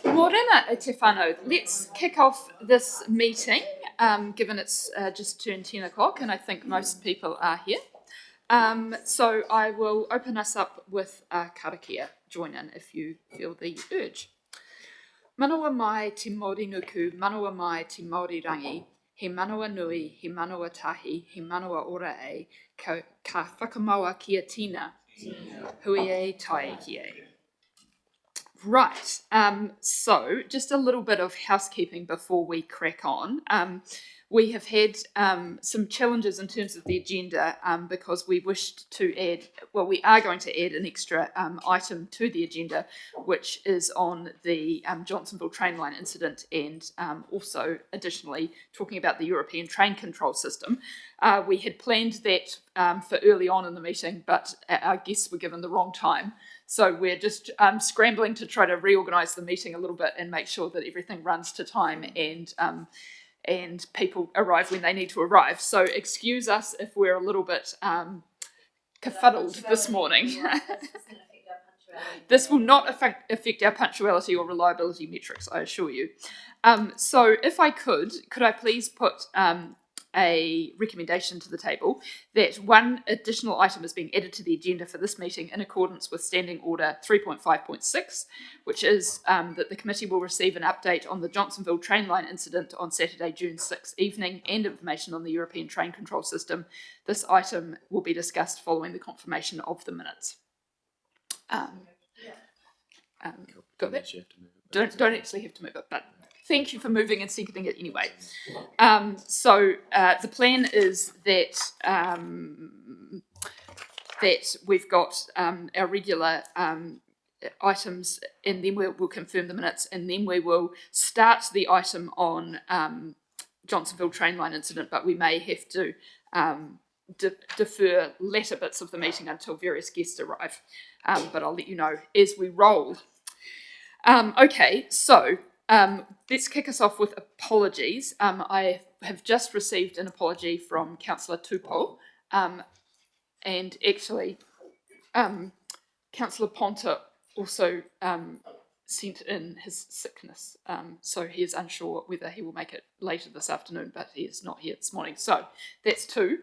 Morena te whānau. Let's kick off this meeting, given it's just turned 10 o'clock and I think most people are here. So I will open us up with karakia. Join in if you feel the urge. Manawa mai te Māori nuku, manawa mai te Māori rangi, he manawa nui, he manawa tahi, he manawa ora e, ka whakamaua kia tina, hui e tai ki e. Right, so just a little bit of housekeeping before we crack on. We have had some challenges in terms of the agenda because we wished to add, well, we are going to add an extra item to the agenda, which is on the Johnsonville train line incident and also additionally talking about the European train control system. We had planned that for early on in the meeting, but our guests were given the wrong time. So we're just scrambling to try to reorganise the meeting a little bit and make sure that everything runs to time and people arrive when they need to arrive. So excuse us if we're a little bit kerfuddled this morning. This will not affect our punctuality or reliability metrics, I assure you. So if I could I please put a recommendation to the table that one additional item is being added to the agenda for this meeting in accordance with Standing Order 3.5.6, which is that the committee will receive an update on the Johnsonville train line incident on Saturday, June 6th evening and information on the European train control system. This item will be discussed following the confirmation of the minutes. Got that? Don't actually have to move it, but thank you for moving and seconding it anyway. So the plan is that that we've got our regular items, and then we'll confirm the minutes, and then we will start the item on Johnsonville train line incident, but we may have to defer latter bits of the meeting until various guests arrive. But I'll let you know as we roll. Okay, so let's kick us off with apologies. I have just received an apology from Councillor Tupou, and actually Councillor Ponta also sent in his sickness, so he is unsure whether he will make it later this afternoon, but he is not here this morning. So that's two.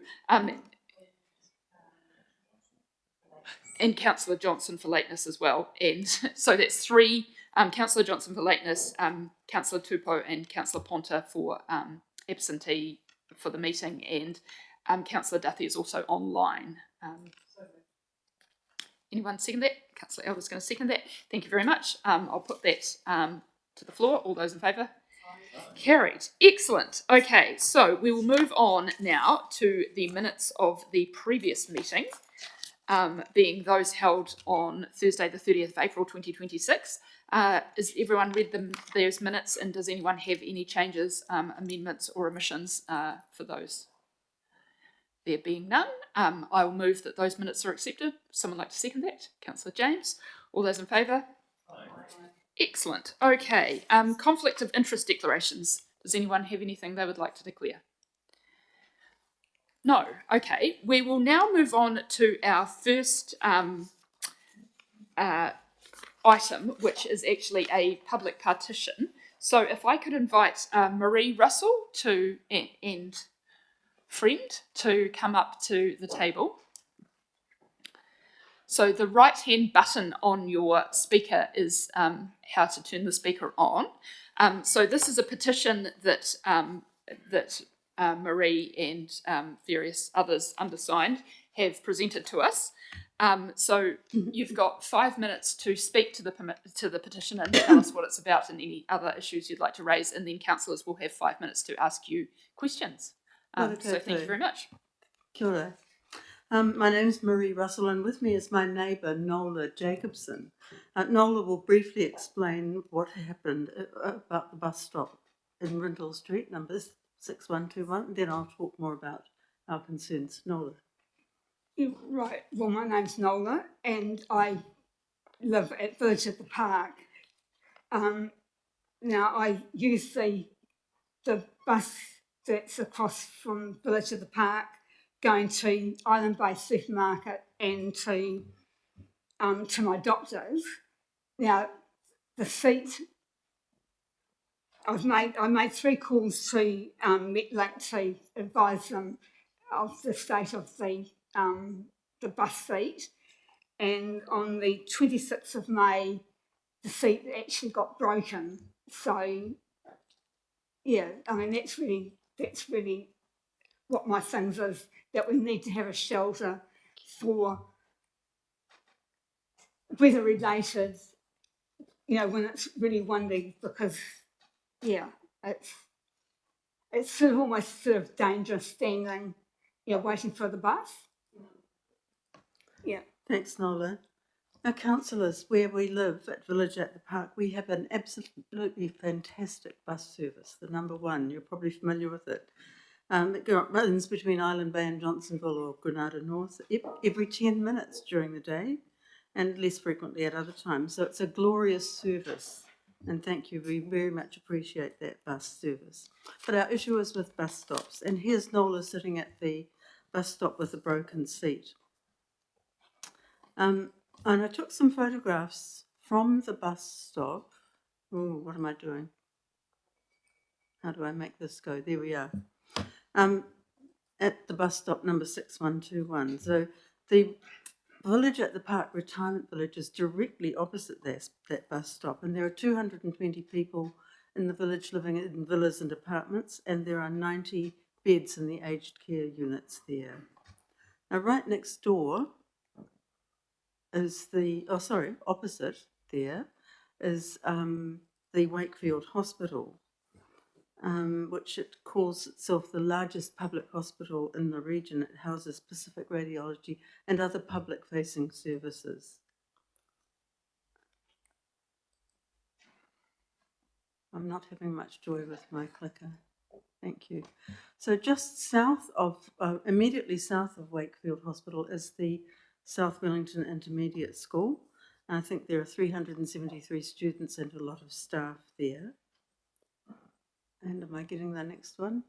And Councillor Johnson for lateness as well. And so that's three. Councillor Johnson for lateness, Councillor Tupou and Councillor Ponta for absentee for the meeting, and Councillor Duthie is also online. Anyone second that? Councillor Elder's going to second that. Thank you very much. I'll put that to the floor. All those in favour? Carried. Excellent. Okay, so we will move on now to the minutes of the previous meeting, being those held on Thursday the 30th of April 2026. Has everyone read those minutes, and does anyone have any changes, amendments or omissions for those? There being none, I will move that those minutes are accepted. Someone like to second that? Councillor James. All those in favour? Aye. Excellent. Okay, conflict of interest declarations. Does anyone have anything they would like to declare? No. Okay, we will now move on to our first item, which is actually a public partition. So if I could invite Marie Russell and Friend to come up to the table. So the right hand button on your speaker is how to turn the speaker on. So this is a petition that Marie and various others undersigned have presented to us. So you've got 5 minutes to speak to the petition and tell us what it's about and any other issues you'd like to raise, and then councillors will have 5 minutes to ask you questions. So thank you very much. Kia ora. My name's Marie Russell, and with me is my neighbour Nola Jacobson. Nola will briefly explain what happened about the bus stop in Rindle Street, number 6121, and then I'll talk more about our concerns. Nola. Right, well, my name's Nola and I live at Village of the Park. Now I use the bus that's across from Village of the Park going to Island Bay Supermarket and to my doctor's. Now, the seat, I made 3 calls to Metlink to advise them of the state of the bus seat, and on the 26th of May, the seat actually got broken. So, yeah, I mean, that's really what my things is, that we need to have a shelter for weather related, when it's really windy, because, yeah, it's sort of almost sort of dangerous standing, waiting for the bus. Yeah. Thanks, Nola. Now, councillors, where we live at Village at the Park, we have an absolutely fantastic bus service, the number one. You're probably familiar with it. It runs between Island Bay and Johnsonville or Granada North every 10 minutes during the day and less frequently at other times. So it's a glorious service. And thank you, we very much appreciate that bus service. But our issue is with bus stops. And here's Nola sitting at the bus stop with a broken seat. And I took some photographs from the bus stop. Oh, what am I doing? How do I make this go? There we are. At the bus stop number 6121. So the Village at the Park Retirement Village is directly opposite that bus stop, and there are 220 people in the village living in villas and apartments, and there are 90 beds in the aged care units there. Now, right next door is opposite there is the Wakefield Hospital, which it calls itself the largest public hospital in the region. It houses Pacific Radiology and other public-facing services. I'm not having much joy with my clicker. Thank you. So just immediately south of Wakefield Hospital is the South Wellington Intermediate School. I think there are 373 students and a lot of staff there. And am I getting the next one?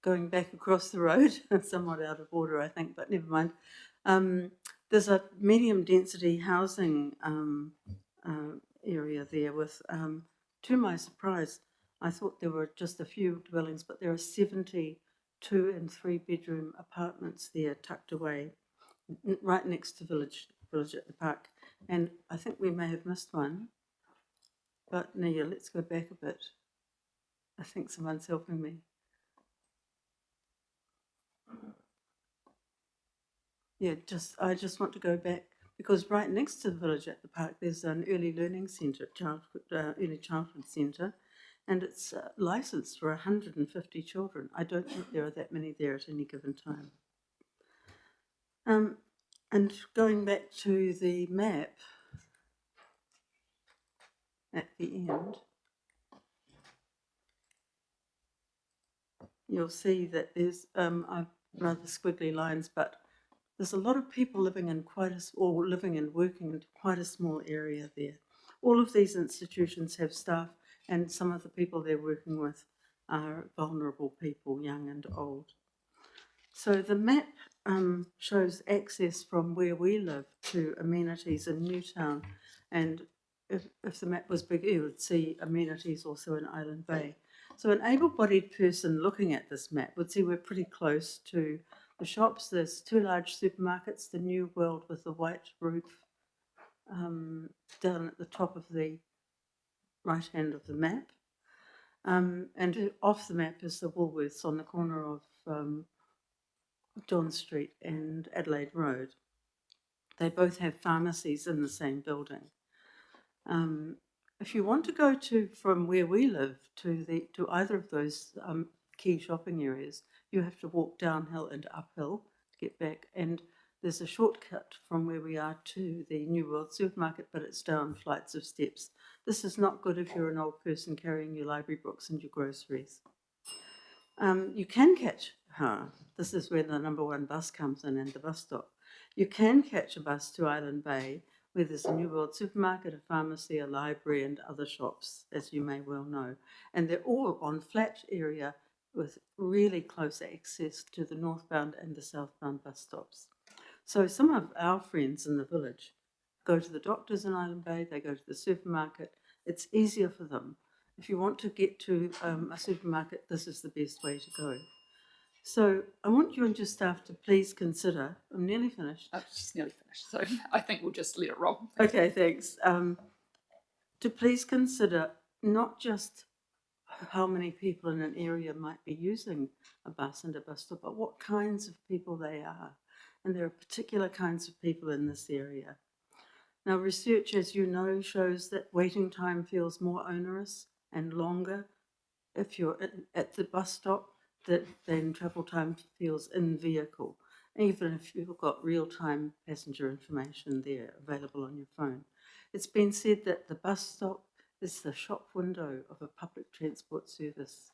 Going back across the road, somewhat out of order, I think, but never mind. There's a medium density housing area there with, to my surprise, I thought there were just a few dwellings, but there are 70 2- and 3-bedroom apartments there tucked away right next to Village at the Park. And I think we may have missed one, but Nia, let's go back a bit. I think someone's helping me. Yeah, I just want to go back, because right next to the Village at the Park, there's an early learning centre, early childhood centre, and it's licensed for 150 children. I don't think there are that many there at any given time. And going back to the map at the end, you'll see that there's rather squiggly lines, but there's a lot of people living and working in quite a small area there. All of these institutions have staff, and some of the people they're working with are vulnerable people, young and old. So the map shows access from where we live to amenities in Newtown, and if the map was bigger, you would see amenities also in Island Bay. So an able-bodied person looking at this map would see we're pretty close to the shops. There's 2 large supermarkets, the New World with the white roof down at the top of the right hand of the map. And off the map is the Woolworths on the corner of John Street and Adelaide Road. They both have pharmacies in the same building. If you want to go from where we live to either of those key shopping areas, you have to walk downhill and uphill to get back. And there's a shortcut from where we are to the New World supermarket, but it's down flights of steps. This is not good if you're an old person carrying your library books and your groceries. You can catch, this is where the number 1 bus comes in and the bus stop. You can catch a bus to Island Bay, where there's a New World supermarket, a pharmacy, a library, and other shops, as you may well know. And they're all on flat area with really close access to the northbound and the southbound bus stops. So some of our friends in the village go to the doctors in Island Bay, they go to the supermarket. It's easier for them. If you want to get to a supermarket, this is the best way to go. So I want you and your staff to please consider, I'm nearly finished. Oh, she's nearly finished, so I think we'll just let it roll. Okay, thanks. To please consider not just how many people in an area might be using a bus and a bus stop, but what kinds of people they are. And there are particular kinds of people in this area. Now, research, as you know, shows that waiting time feels more onerous and longer if you're at the bus stop then travel time feels in vehicle, even if you've got real-time passenger information there available on your phone. It's been said that the bus stop is the shop window of a public transport service,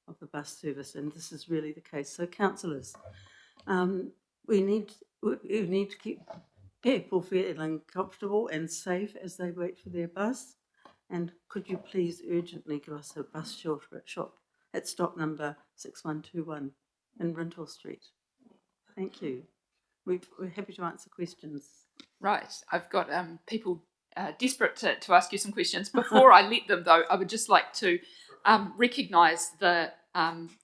of the bus service, and this is really the case. So, councillors, we need to keep people feeling comfortable and safe as they wait for their bus. And could you please urgently give us a bus shelter at stop number 6121 in Rintle Street? Thank you. We're happy to answer questions. Right, I've got people desperate to ask you some questions. Before I let them, though, I would just like to recognise the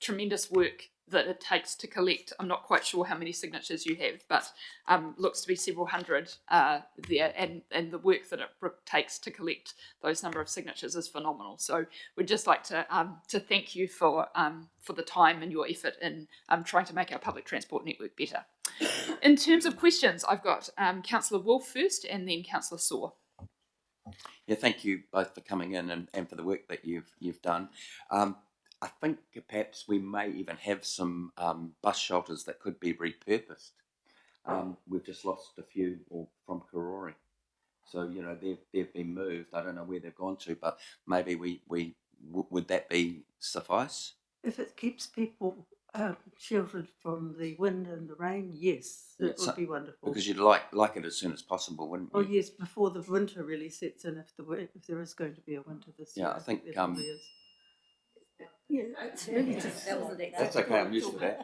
tremendous work that it takes to collect. I'm not quite sure how many signatures you have, but looks to be several hundred there, and the work that it takes to collect those number of signatures is phenomenal. So we'd just like to thank you for the time and your effort in trying to make our public transport network better. In terms of questions, I've got Councillor Wolf first, and then Councillor Saw. Yeah, thank you both for coming in and for the work that you've done. I think perhaps we may even have some bus shelters that could be repurposed. We've just lost a few from Karori, so you know they've been moved. I don't know where they've gone to, but maybe would that be suffice? If it keeps people sheltered from the wind and the rain, yes, it would be wonderful. Because you'd like it as soon as possible, wouldn't you? Oh yes, before the winter really sets in, if there is going to be a winter this year. Yeah, I think there probably is. Yeah, it's really That's okay. I'm used to that.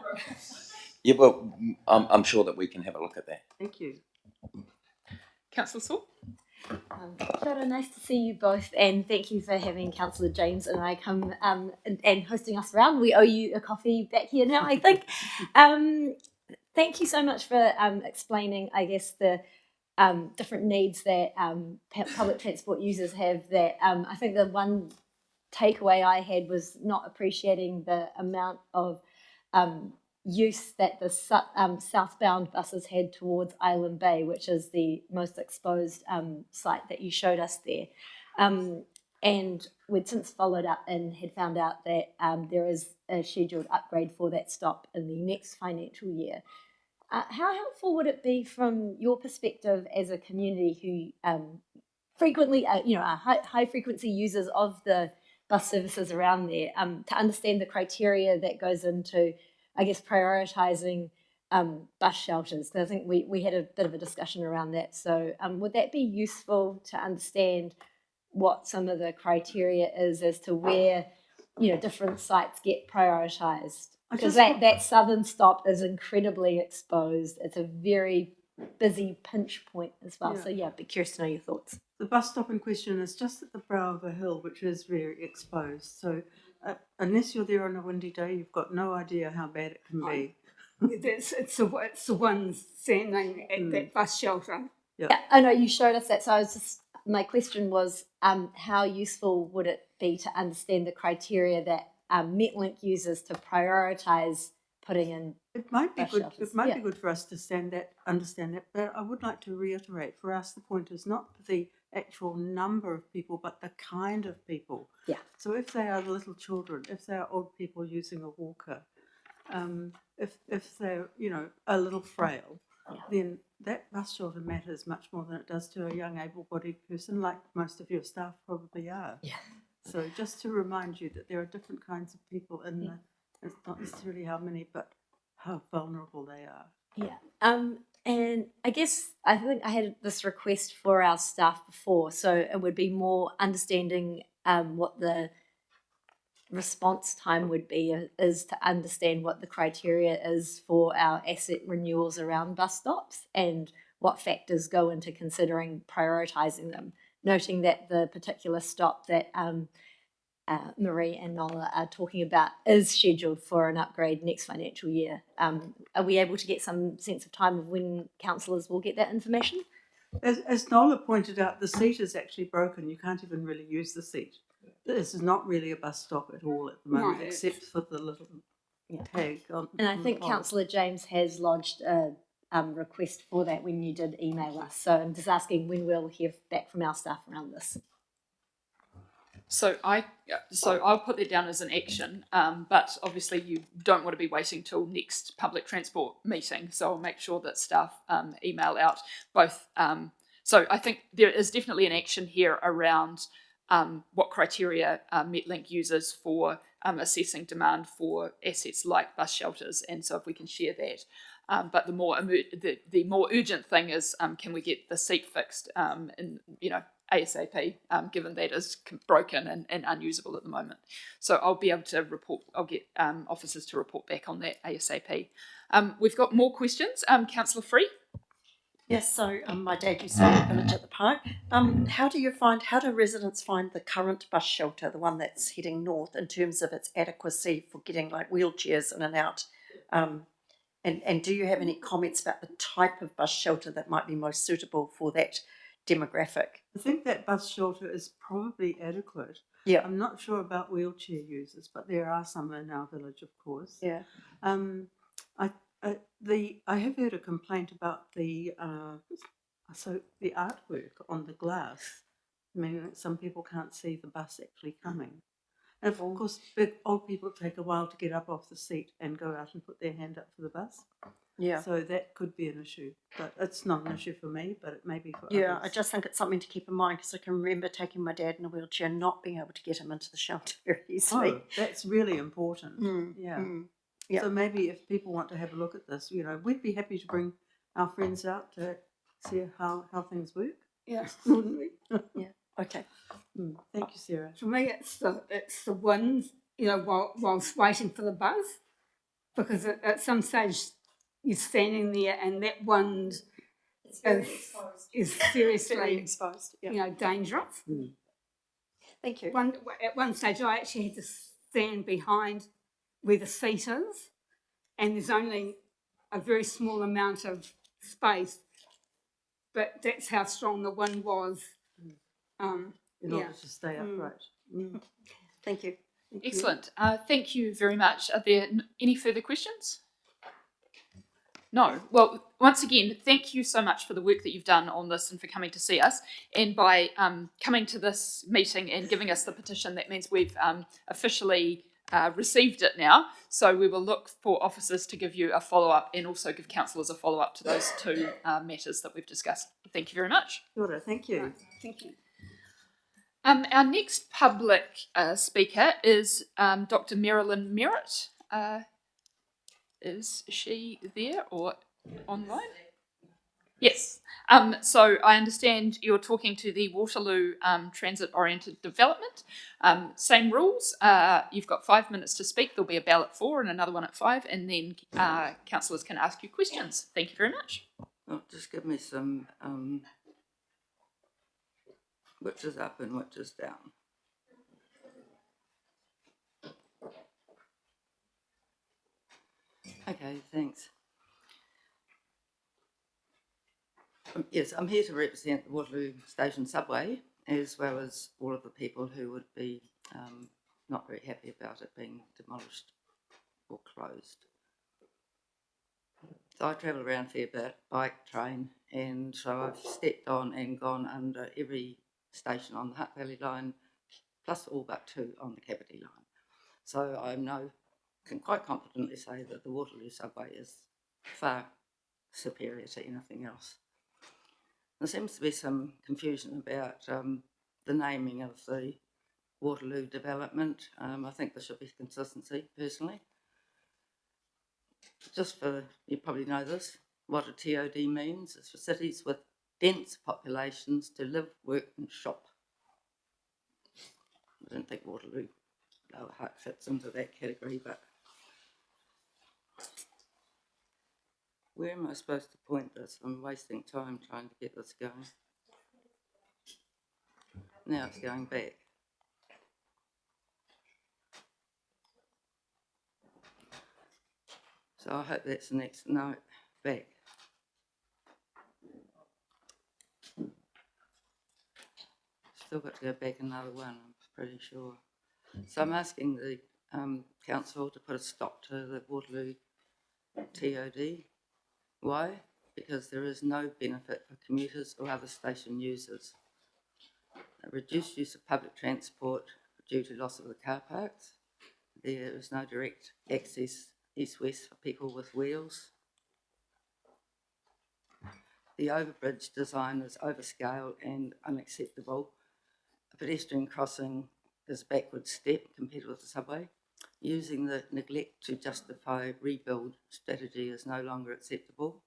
Yeah, well, I'm sure that we can have a look at that. Thank you. Councillor Saw. Kia ora, nice to see you both, and thank you for having Councillor James and I come and hosting us around. We owe you a coffee back here now, I think. Thank you so much for explaining, I guess, the different needs that public transport users have. That I think the one takeaway I had was not appreciating the amount of use that the southbound buses had towards Island Bay, which is the most exposed site that you showed us there. And we'd since followed up and had found out that there is a scheduled upgrade for that stop in the next financial year. How helpful would it be from your perspective as a community who frequently, are high frequency users of the bus services around there, to understand the criteria that goes into, I guess, prioritising bus shelters? Because I think we had a bit of a discussion around that. So would that be useful to understand what some of the criteria is as to where, different sites get prioritised? Because that southern stop is incredibly exposed. It's a very busy pinch point as well. Yeah. So yeah, I'd be curious to know your thoughts. The bus stop in question is just at the brow of a hill, which is very exposed. So unless you're there on a windy day, you've got no idea how bad it can be. It's the one standing at that bus shelter. Yeah, I know you showed us that. So my question was, how useful would it be to understand the criteria that Metlink uses to prioritise putting in? It might be good. Shelters. It might be good for us to understand that. But I would like to reiterate: for us, the point is not the actual number of people, but the kind of people. Yeah. So if they are little children, if they are old people using a walker, if they're a little frail, then that bus shelter matters much more than it does to a young able-bodied person, like most of your staff probably are. Yeah. So just to remind you that there are different kinds of people in it's not necessarily how many, but how vulnerable they are. Yeah. And I guess I think I had this request for our staff before, so it would be more understanding what the response time would be, is to understand what the criteria is for our asset renewals around bus stops and what factors go into considering prioritising them, noting that the particular stop that Marie and Nola are talking about is scheduled for an upgrade next financial year. Are we able to get some sense of time of when councillors will get that information? As Nola pointed out, the seat is actually broken. You can't even really use the seat. This is not really a bus stop at all at the moment, No, except for the little tag on. And I on the think pole. Councillor James has lodged a request for that when you did email us. So I'm just asking when we'll hear back from our staff around this. So I'll put that down as an action, but obviously you don't want to be waiting till next public transport meeting. So I'll make sure that staff email out both. So I think there is definitely an action here around what criteria Metlink uses for assessing demand for assets like bus shelters, and so if we can share that. But the more urgent thing is, can we get the seat fixed in ASAP, given that is broken and unusable at the moment. So I'll be able to report. I'll get officers to report back on that ASAP. We've got more questions. Councillor Free. Yes, so my dad used to live in a village at the park. How do residents find the current bus shelter, the one that's heading north, in terms of its adequacy for getting like wheelchairs in and out? And do you have any comments about the type of bus shelter that might be most suitable for that demographic? I think that bus shelter is probably adequate. Yeah. I'm not sure about wheelchair users, but there are some in our village, of course. Yeah. I have heard a complaint about the artwork on the glass. I mean, some people can't see the bus actually coming. And of course, big old people take a while to get up off the seat and go out and put their hand up for the bus. Yeah. So that could be an issue, but it's not an issue for me, but it may be for Yeah, others. I just think it's something to keep in mind, because I can remember taking my dad in a wheelchair and not being able to get him into the shelter very easily. Oh, that's really important. Yeah. Yeah. So maybe if people want to have a look at this, we'd be happy to bring our friends out to see how things work. Yeah. Wouldn't we? Yeah. Okay. Thank you, Sarah. For me, it's the wind, whilst waiting for the bus, because at some stage you're standing there and that wind is seriously exposed. Yeah. dangerous. Thank you. At one stage, I actually had to stand behind where the seat is, and there's only a very small amount of space, but that's how strong the wind was. In order to stay upright. Thank you. Excellent. Thank you very much. Are there any further questions? No. Well, once again, thank you so much for the work that you've done on this and for coming to see us. And by coming to this meeting and giving us the petition, that means we've officially received it now. So we will look for officers to give you a follow-up and also give councillors a follow-up to those two matters that we've discussed. Thank you very much. Kia ora, thank you. Thank you. Our next public speaker is Dr. Marilyn Merritt. Is she there or online? Yes. So I understand you're talking to the Waterloo Transit-Oriented Development. Same rules. You've got 5 minutes to speak. There'll be a bell at 4 and another one at 5, and then councillors can ask you questions. Thank you very much. Oh, just give me some which is up and which is down. Okay, thanks. Yes, I'm here to represent the Waterloo Station Subway, as well as all of the people who would be not very happy about it being demolished or closed. So I travel around a fair bit, bike, train, and so I've stepped on and gone under every station on the Hutt Valley line, plus all but 2 on the Kapiti line. So I can quite confidently say that the Waterloo subway is far superior to anything else. There seems to be some confusion about the naming of the Waterloo development. I think there should be consistency, personally. Just for, you probably know this, what a TOD means. It's for cities with dense populations to live, work and shop. I don't think Waterloo Lower Hutt fits into that category, but Where am I supposed to point this? I'm wasting time trying to get this going. Now it's going back. So I hope that's the next note back. Still got to go back another one, I'm pretty sure. So I'm asking the council to put a stop to the Waterloo TOD. Why? Because there is no benefit for commuters or other station users. A reduced use of public transport due to loss of the car parks. There is no direct access east-west for people with wheels. The overbridge design is overscaled and unacceptable. A pedestrian crossing is a backward step compared with the subway. Using the neglect to justify rebuild strategy is no longer acceptable.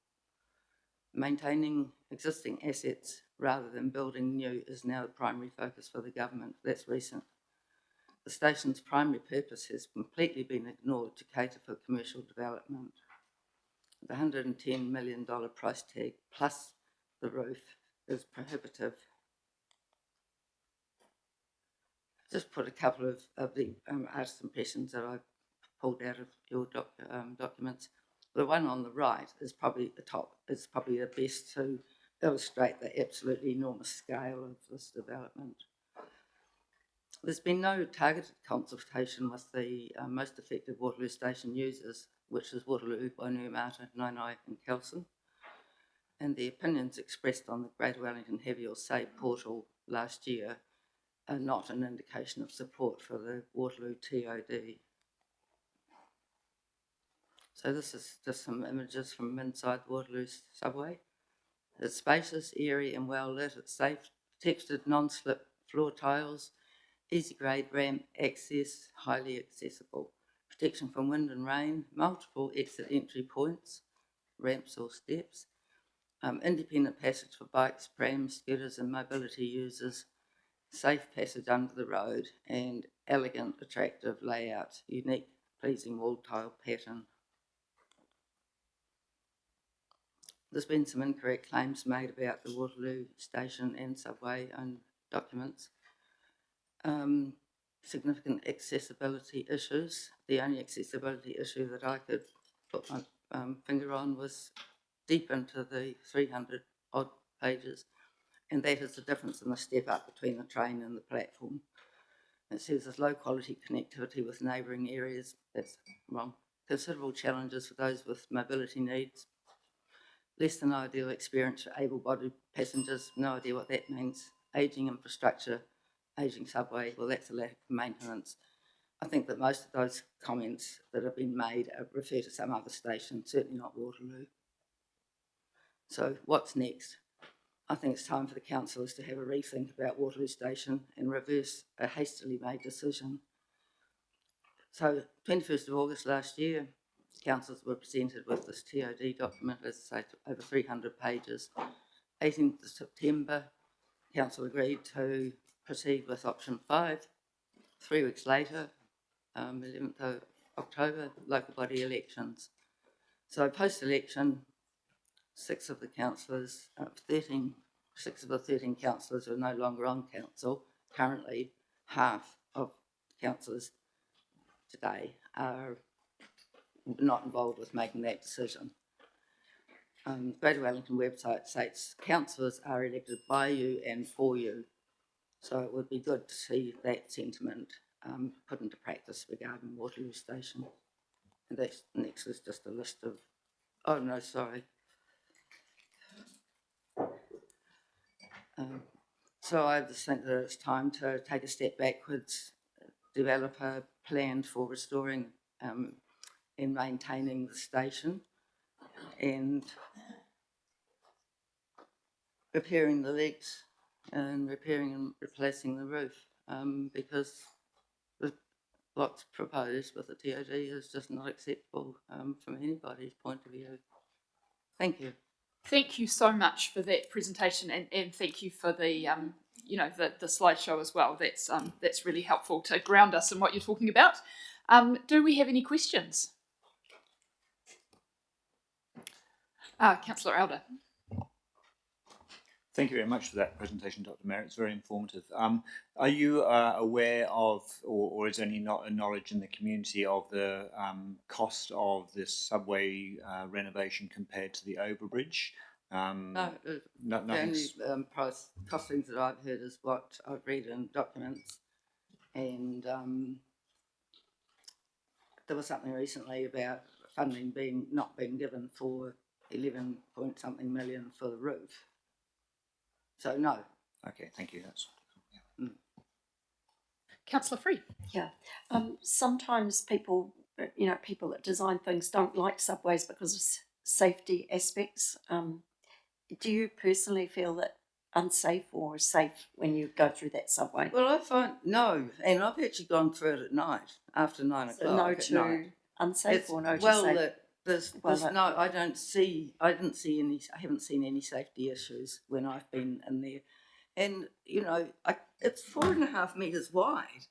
Maintaining existing assets rather than building new is now the primary focus for the government. That's recent. The station's primary purpose has completely been ignored to cater for commercial development. The $110 million price tag plus the roof is prohibitive. Just put a couple of the artist impressions that I pulled out of your documents. The one on the right is probably the top, is probably the best to illustrate the absolutely enormous scale of this development. There's been no targeted consultation with the most affected Waterloo station users, which is Waterloo, Wainuiomata, Nainai and Kelson. And the opinions expressed on the Greater Wellington Have Your Say portal last year are not an indication of support for the Waterloo TOD. So this is just some images from inside Waterloo subway. It's spacious, airy and well lit. It's safe, textured non-slip floor tiles, easy grade ramp access, highly accessible. Protection from wind and rain, multiple exit entry points, ramps or steps, independent passage for bikes, prams, scooters and mobility users, safe passage under the road and elegant, attractive layout, unique, pleasing wall tile pattern. There's been some incorrect claims made about the Waterloo station and subway on documents. Significant accessibility issues. The only accessibility issue that I could put my finger on was deep into the 300 odd pages, and that is the difference in the step up between the train and the platform. It says there's low quality connectivity with neighbouring areas. That's wrong. Considerable challenges for those with mobility needs. Less than ideal experience for able-bodied passengers. No idea what that means. Ageing infrastructure, ageing subway. Well, that's a lack of maintenance. I think that most of those comments that have been made refer to some other station, certainly not Waterloo. So what's next? I think it's time for the councillors to have a rethink about Waterloo Station and reverse a hastily made decision. So 21st of August last year, councillors were presented with this TOD document, as I say, over 300 pages. 18th of September, council agreed to proceed with option 5. 3 weeks later, 11th of October, local body elections. So post-election, 6 of the 13 councillors are no longer on council. Currently, half of councillors today are not involved with making that decision. Greater Wellington website states councillors are elected by you and for you. So it would be good to see that sentiment put into practice regarding Waterloo Station. And that's, next is just a list of, oh no, sorry. So I just think that it's time to take a step backwards, develop a plan for restoring and maintaining the station and repairing the leaks and repairing and replacing the roof, because what's proposed with the TOD is just not acceptable from anybody's point of view. Thank you. Thank you so much for that presentation, and thank you for the the slideshow as well. That's really helpful to ground us in what you're talking about. Do we have any questions? Councillor Elder. Thank you very much for that presentation, Dr. Merritt. It's very informative. Are you aware of, or is there any knowledge in the community of the cost of this subway renovation compared to the overbridge? No, the only Nothing's... price costings that I've heard is what I've read in documents, and there was something recently about funding not being given for 11 point something million for the roof. So no. Okay, thank you. That's... Councillor Free. Yeah. Sometimes people, people that design things don't like subways because of safety aspects. Do you personally feel that unsafe or safe when you go through that subway? Well, I find no, and I've actually gone through it at night after 9 o'clock. So no to unsafe or no to well, safe? I haven't seen any safety issues when I've been in there, and it's 4.5 metres wide.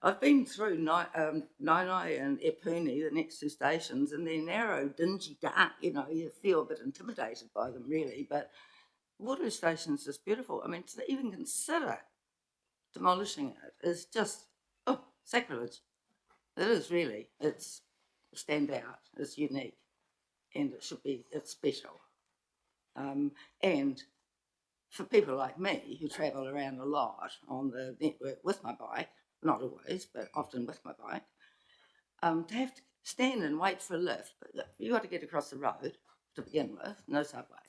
I've been through Nainai and Epuni, the next two stations, and they're narrow, dingy, dark. You feel a bit intimidated by them, really. But Waterloo Station's just beautiful. I mean, to even consider demolishing it is just sacrilege. It is really. It's stand out. It's unique, and it's special. And for people like me who travel around a lot on the network with my bike, not always, but often with my bike, to have to stand and wait for a lift. You got to get across the road to begin with, no subway,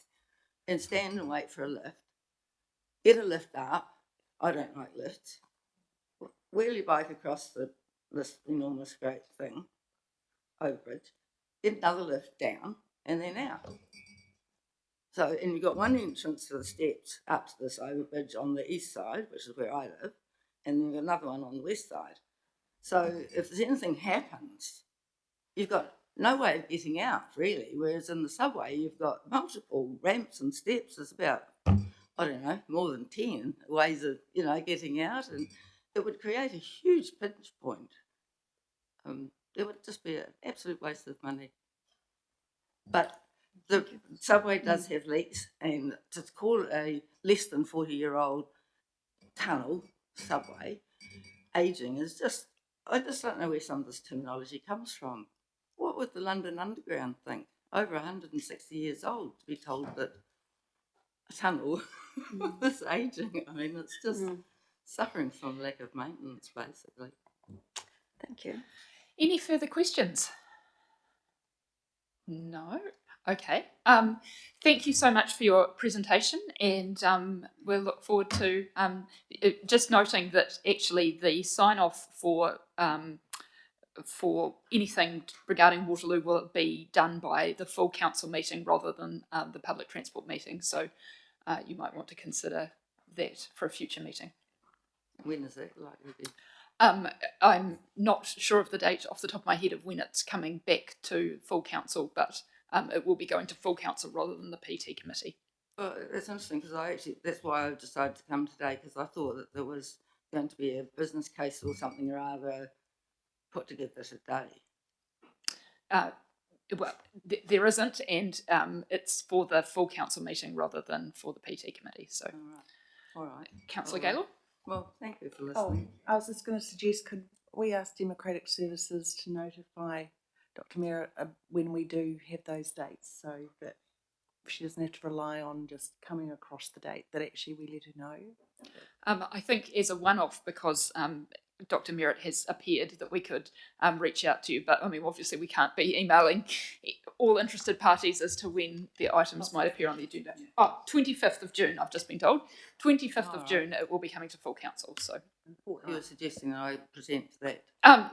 and stand and wait for a lift. Get a lift up. I don't like lifts. Wheel your bike across this enormous great thing, overbridge. Get another lift down, and then out. So, and you've got one entrance to the steps up to this overbridge on the east side, which is where I live, and then you've got another one on the west side. So if there's anything happens, you've got no way of getting out, really, whereas in the subway you've got multiple ramps and steps. There's about, I don't know, more than 10 ways of, getting out, and it would create a huge pinch point. It would just be an absolute waste of money. But the subway does have leaks, and to call it a less than 40-year-old tunnel subway ageing is just, I just don't know where some of this terminology comes from. What would the London Underground think? Over 160 years old, to be told that a tunnel is ageing. I mean, it's just suffering from lack of maintenance, basically. Thank you. Any further questions? No? Okay. Thank you so much for your presentation, and we'll look forward to just noting that actually the sign-off for anything regarding Waterloo will be done by the full council meeting rather than the public transport meeting. So you might want to consider that for a future meeting. When is that likely to be? I'm not sure of the date off the top of my head of when it's coming back to full council, but it will be going to full council rather than the PT committee. Well, it's interesting because that's why I decided to come today, because I thought that there was going to be a business case or something or other put together today. Well, there isn't, and it's for the full council meeting rather than for the PT committee. So, all right. Councillor Gaylor? Well, thank you for listening. I was just going to suggest, could we ask Democratic Services to notify Dr. Merritt when we do have those dates, so that she doesn't have to rely on just coming across the date, that actually we let her know? I think as a one-off, because Dr. Merritt has appeared, that we could reach out to you, but I mean, obviously we can't be emailing all interested parties as to when the items might appear on the agenda. 25th of June, I've just been told. 25th of June, it will be coming to full council. So you were suggesting that I present that?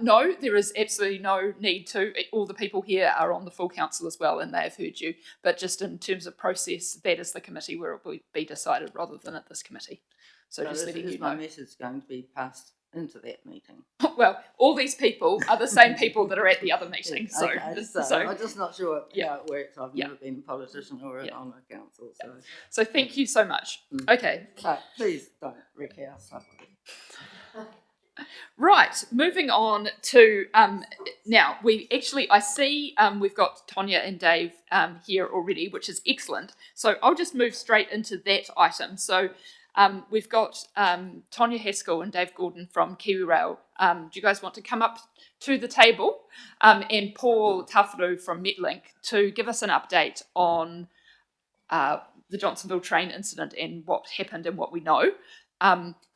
No, there is absolutely no need to. All the people here are on the full council as well, and they have heard you. But just in terms of process, that is the committee where it will be decided rather than at this committee. So just letting you know. My message going to be passed into that meeting? Well, all these people are the same people that are at the other meeting. So, okay, so I'm just not sure how it works. I've never been a politician or on a council. So thank you so much. Okay. But please don't wreck our subway. Right, moving on to now. I see we've got Tonya and Dave here already, which is excellent. So I'll just move straight into that item. So we've got Tonya Haskell and Dave Gordon from Kiwi Rail. Do you guys want to come up to the table? And Paul Tawharu from Metlink to give us an update on the Johnsonville train incident and what happened and what we know.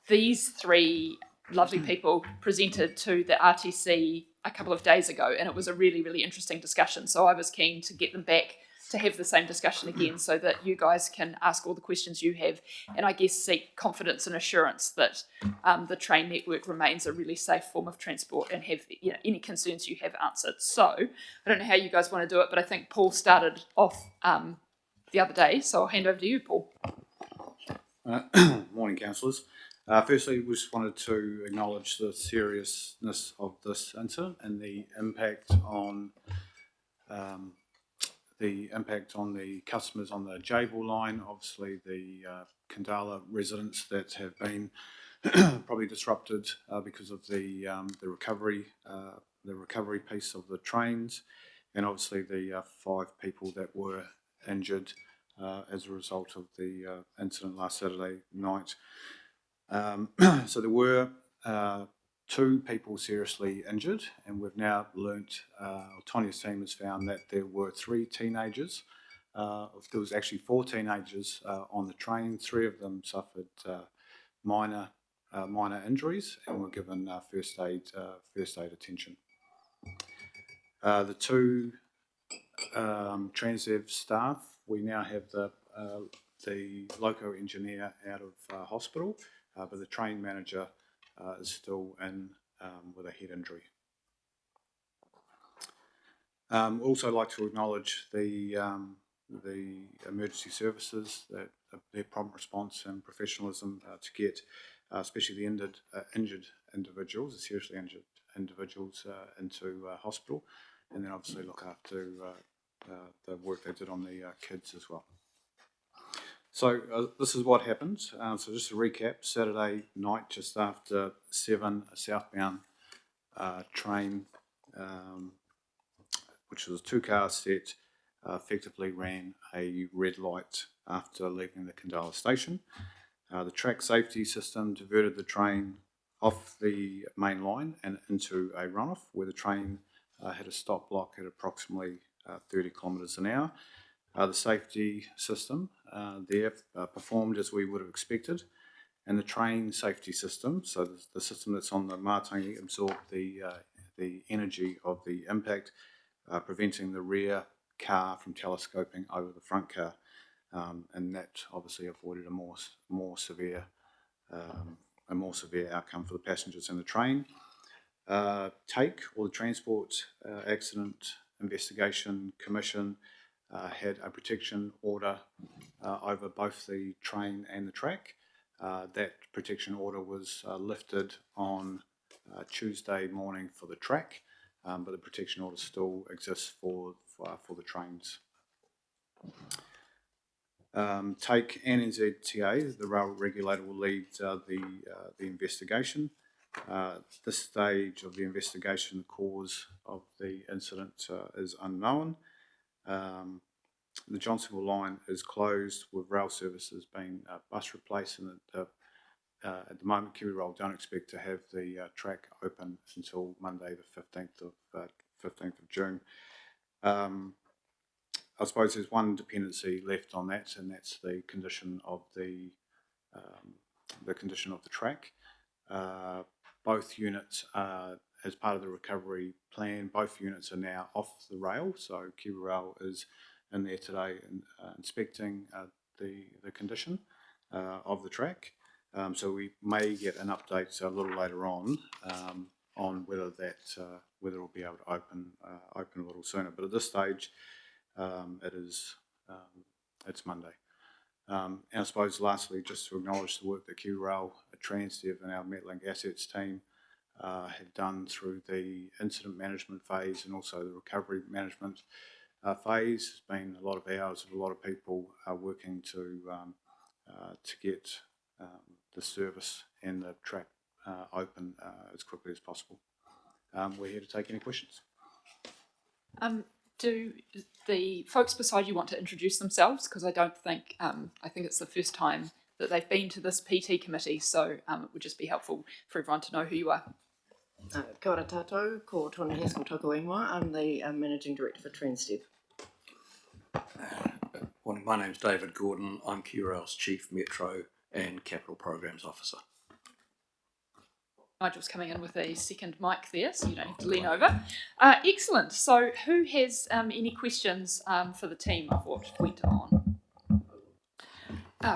These three lovely people presented to the RTC a couple of days ago, and it was a really, really interesting discussion. So I was keen to get them back to have the same discussion again so that you guys can ask all the questions you have and I guess seek confidence and assurance that the train network remains a really safe form of transport and have any concerns you have answered. So I don't know how you guys want to do it, but I think Paul started off the other day, so I'll hand over to you, Paul. Morning, councillors. Firstly, we just wanted to acknowledge the seriousness of this incident and the impact on the customers on the Jabil line. Obviously, the Kandala residents that have been probably disrupted because of the recovery piece of the trains, and obviously the 5 people that were injured as a result of the incident last Saturday night. So there were 2 people seriously injured, and we've now learnt, Tonya's team has found that there were 3 teenagers. There was actually 4 teenagers on the train. 3 of them suffered minor injuries and were given first aid attention. The 2 Transdev staff, we now have the loco engineer out of hospital, but the train manager is still in with a head injury. Also like to acknowledge the emergency services, that their prompt response and professionalism to get especially the injured individuals, the seriously injured individuals into hospital, and then obviously look after the work they did on the kids as well. So this is what happened. So just to recap, Saturday night, just after 7, a southbound train, which was a 2-car set, effectively ran a red light after leaving the Kandala station. The track safety system diverted the train off the main line and into a runoff where the train had a stop block at approximately 30 kilometres an hour. The safety system there performed as we would have expected, and the train safety system, so the system that's on the Matangi, absorbed the energy of the impact, preventing the rear car from telescoping over the front car, and that obviously avoided a more severe outcome for the passengers in the train. TAKE, or the Transport Accident Investigation Commission, had a protection order over both the train and the track. That protection order was lifted on Tuesday morning for the track, but the protection order still exists for the trains. TAKE and NZTA, the rail regulator, will lead the investigation. This stage of the investigation, the cause of the incident is unknown. The Johnsonville line is closed, with rail services being bus replaced, and at the moment Kiwi Rail don't expect to have the track open until Monday the 15th of June. I suppose there's one dependency left on that, and that's the condition of the track. Both units, as part of the recovery plan, both units are now off the rail. So Kiwi Rail is in there today inspecting the condition of the track. So we may get an update a little later on whether it will be able to open a little sooner. But at this stage, it's Monday. And I suppose lastly, just to acknowledge the work that Kiwi Rail, Transdev and our Metlink Assets team have done through the incident management phase and also the recovery management phase. It's been a lot of hours of a lot of people working to get the service and the track open as quickly as possible. We're here to take any questions. Do the folks beside you want to introduce themselves? Because I don't think, I think it's the first time that they've been to this PT committee, so it would just be helpful for everyone to know who you are. Kia ora tātou, ko Tony Haskell Tokoinwa. I'm the Managing Director for Transdev. Well, my name's David Gordon. I'm QRL's Chief Metro and Capital Programs Officer. Nigel's coming in with a second mic there, so you don't have to lean over. Excellent. So who has any questions for the team of what went on?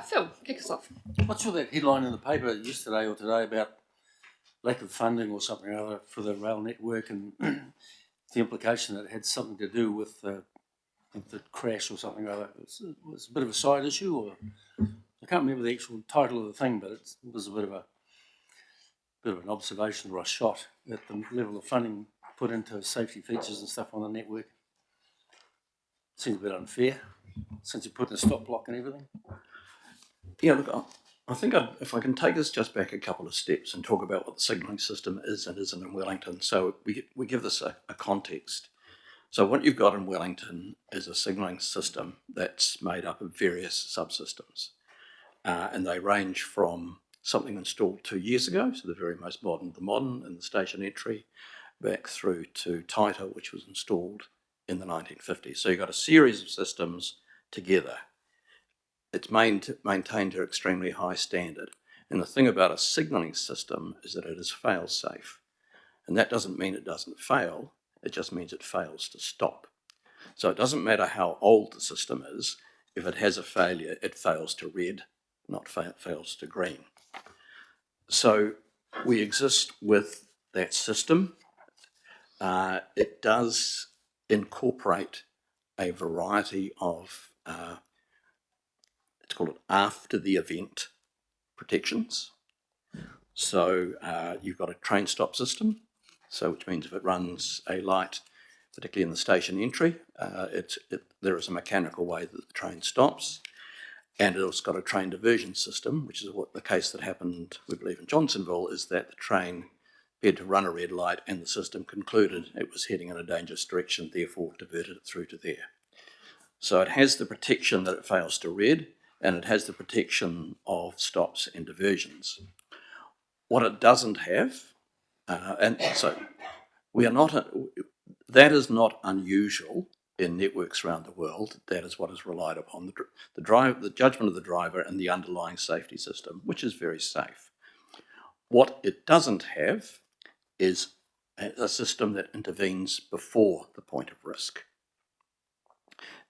Phil, kick us off. I saw that headline in the paper yesterday or today about lack of funding or something or other for the rail network, and the implication that it had something to do with the crash or something or other. It was a bit of a side issue, or I can't remember the actual title of the thing, but it was a bit of an observation or a shot at the level of funding put into safety features and stuff on the network. Seems a bit unfair, since you put in a stop block and everything. Yeah, look, I think if I can take us just back a couple of steps and talk about what the signalling system is and isn't in Wellington, so we give this a context. So what you've got in Wellington is a signalling system that's made up of various subsystems, and they range from something installed 2 years ago, so the very most modern of the modern in the station entry, back through to TITA, which was installed in the 1950s. So you've got a series of systems together. It's maintained to an extremely high standard. And the thing about a signalling system is that it is fail-safe. And that doesn't mean it doesn't fail, it just means it fails to stop. So it doesn't matter how old the system is, if it has a failure, it fails to red, not fails to green. So we exist with that system. It does incorporate a variety of, let's call it after the event protections. So you've got a train stop system, so which means if it runs a light, particularly in the station entry, there is a mechanical way that the train stops. And it also got a train diversion system, which is what the case that happened, we believe, in Johnsonville, is that the train had to run a red light and the system concluded it was heading in a dangerous direction, therefore diverted it through to there. So it has the protection that it fails to red, and it has the protection of stops and diversions. What it doesn't have, and so that is not unusual in networks around the world. That is what is relied upon, the judgment of the driver and the underlying safety system, which is very safe. What it doesn't have is a system that intervenes before the point of risk.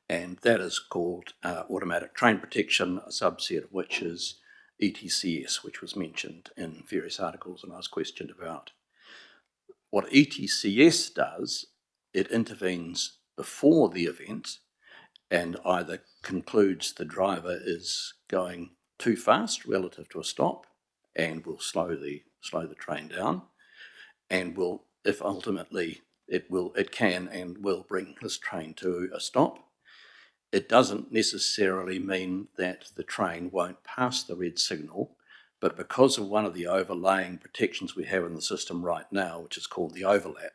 And that is called automatic train protection, a subset of which is ETCS, which was mentioned in various articles and I was questioned about. What ETCS does, it intervenes before the event and either concludes the driver is going too fast relative to a stop and will slow the train down, and will, if ultimately it can and will bring this train to a stop. It doesn't necessarily mean that the train won't pass the red signal, but because of one of the overlaying protections we have in the system right now, which is called the overlap,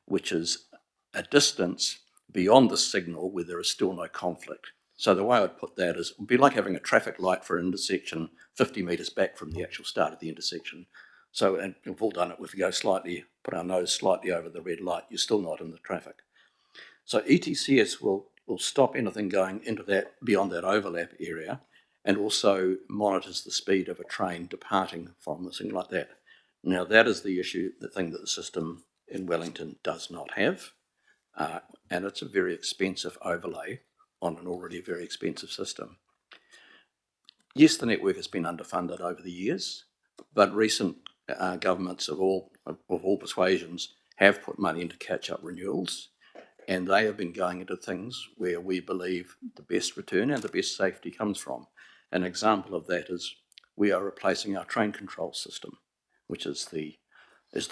which is a distance beyond the signal where there is still no conflict. So the way I'd put that is, it would be like having a traffic light for an intersection 50 metres back from the actual start of the intersection. So, and we've all done it, if we go put our nose slightly over the red light, you're still not in the traffic. So ETCS will stop anything going into that, beyond that overlap area, and also monitors the speed of a train departing from the thing like that. Now that is the issue, the thing that the system in Wellington does not have, and it's a very expensive overlay on an already very expensive system. Yes, the network has been underfunded over the years, but recent governments of all persuasions have put money into catch-up renewals, and they have been going into things where we believe the best return and the best safety comes from. An example of that is we are replacing our train control system, which is the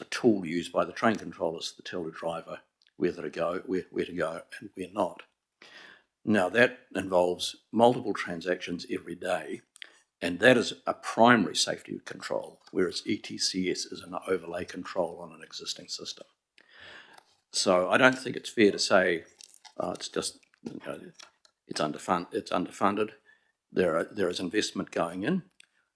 tool used by the train controllers to tell the driver where to go and where not. Now that involves multiple transactions every day, And that is a primary safety control, whereas ETCS is an overlay control on an existing system. So I don't think it's fair to say it's just, it's underfunded. There is investment going in,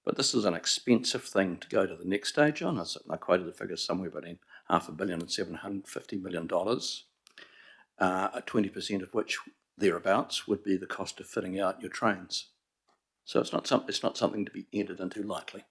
but this is an expensive thing to go to the next stage on. I quoted the figure somewhere between $500 million and $750 million, 20% of which thereabouts would be the cost of fitting out your trains. So it's not something to be entered into lightly.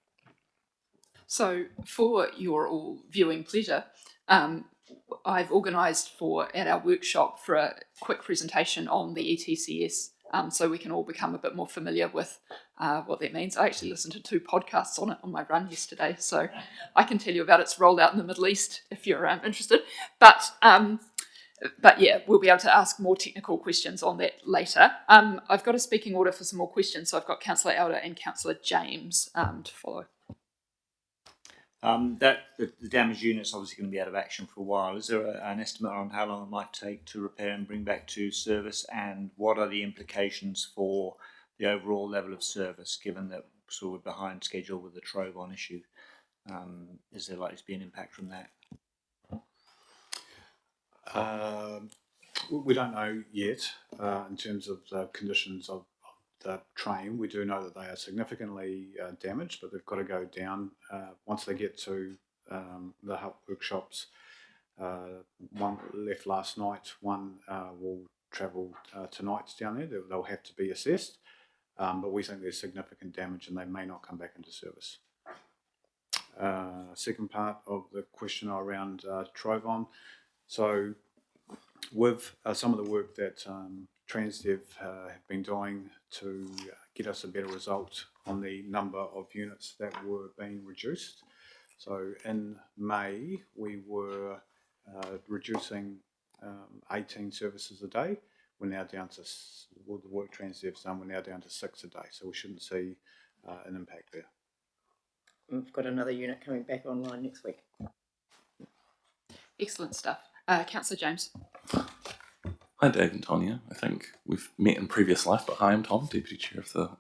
So for your all viewing pleasure, I've organised at our workshop for a quick presentation on the ETCS, so we can all become a bit more familiar with what that means. I actually listened to 2 podcasts on it on my run yesterday, so I can tell you about its rollout in the Middle East if you're interested. But yeah, we'll be able to ask more technical questions on that later. I've got a speaking order for some more questions, so I've got Councillor Elder and Councillor James to follow. The damaged unit's obviously going to be out of action for a while. Is there an estimate on how long it might take to repair and bring back to service, and what are the implications for the overall level of service, given that sort of behind schedule with the Trovon issue? Is there likely to be an impact from that? We don't know yet in terms of the conditions of the train. We do know that they are significantly damaged, but they've got to go down once they get to the hut workshops. One left last night, one will travel tonight down there. They'll have to be assessed, but we think there's significant damage and they may not come back into service. Second part of the question around Trovon. So with some of the work that Transdev have been doing to get us a better result on the number of units that were being reduced. So in May, we were reducing 18 services a day. We're now down to, with the work Transdev's done, we're now down to 6 a day. So we shouldn't see an impact there. We've got another unit coming back online next week. Excellent stuff. Councillor James. Hi, Dave and Tonya. I think we've met in previous life, but hi, I'm Tom, Deputy Chair of the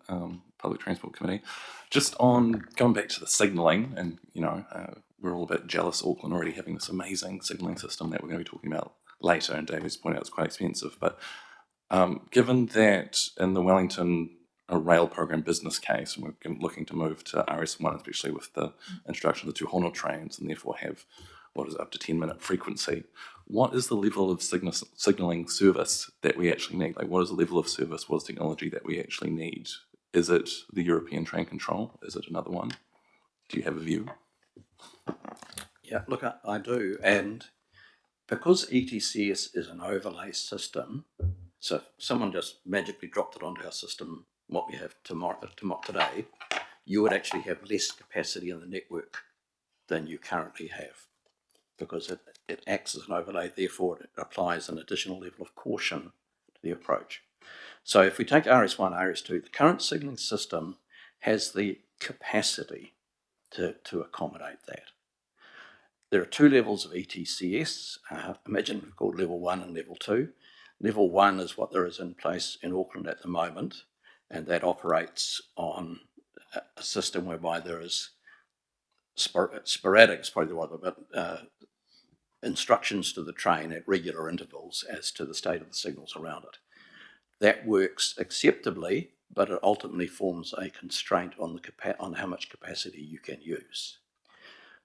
Public Transport Committee. Just on going back to the signalling, and we're all a bit jealous, Auckland already having this amazing signalling system that we're going to be talking about later, and David's pointed out it's quite expensive, but given that in the Wellington rail program business case, and we're looking to move to RS1, especially with the introduction of the 2 Honor trains, and therefore have up to 10-minute frequency. What is the level of signalling service that we actually need? Like, what is the level of service, what is technology that we actually need? Is it the European train control? Is it another one? Do you have a view? Yeah, look, I do. And because ETCS is an overlay system, so if someone just magically dropped it onto our system, what we have today, you would actually have less capacity in the network than you currently have, because it acts as an overlay, therefore it applies an additional level of caution to the approach. So if we take RS1, RS2, the current signalling system has the capacity to accommodate that. There are 2 levels of ETCS. Imagine called level 1 and level 2. Level 1 is what there is in place in Auckland at the moment, and that operates on a system whereby there is sporadic, is probably the word, but instructions to the train at regular intervals as to the state of the signals around it. That works acceptably, but it ultimately forms a constraint on how much capacity you can use.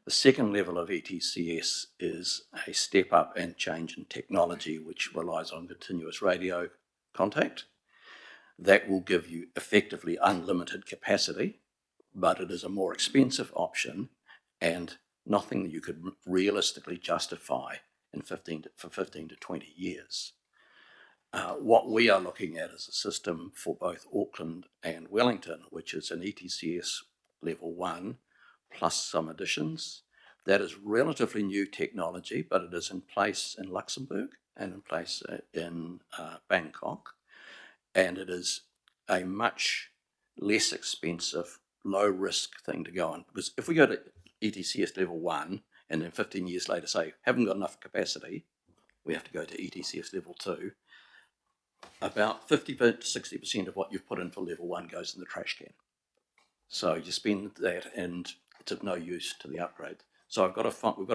The second level of ETCS is a step up and change in technology, which relies on continuous radio contact. That will give you effectively unlimited capacity, but it is a more expensive option and nothing that you could realistically justify for 15 to 20 years. What we are looking at is a system for both Auckland and Wellington, which is an ETCS level 1 plus some additions. That is relatively new technology, but it is in place in Luxembourg and in place in Bangkok. And it is a much less expensive, low risk thing to go on. Because if we go to ETCS level 1 and then 15 years later say, haven't got enough capacity, we have to go to ETCS level 2, about 50 to 60% of what you've put in for level 1 goes in the trash can. So you spend that and it's of no use to the upgrade. So we've got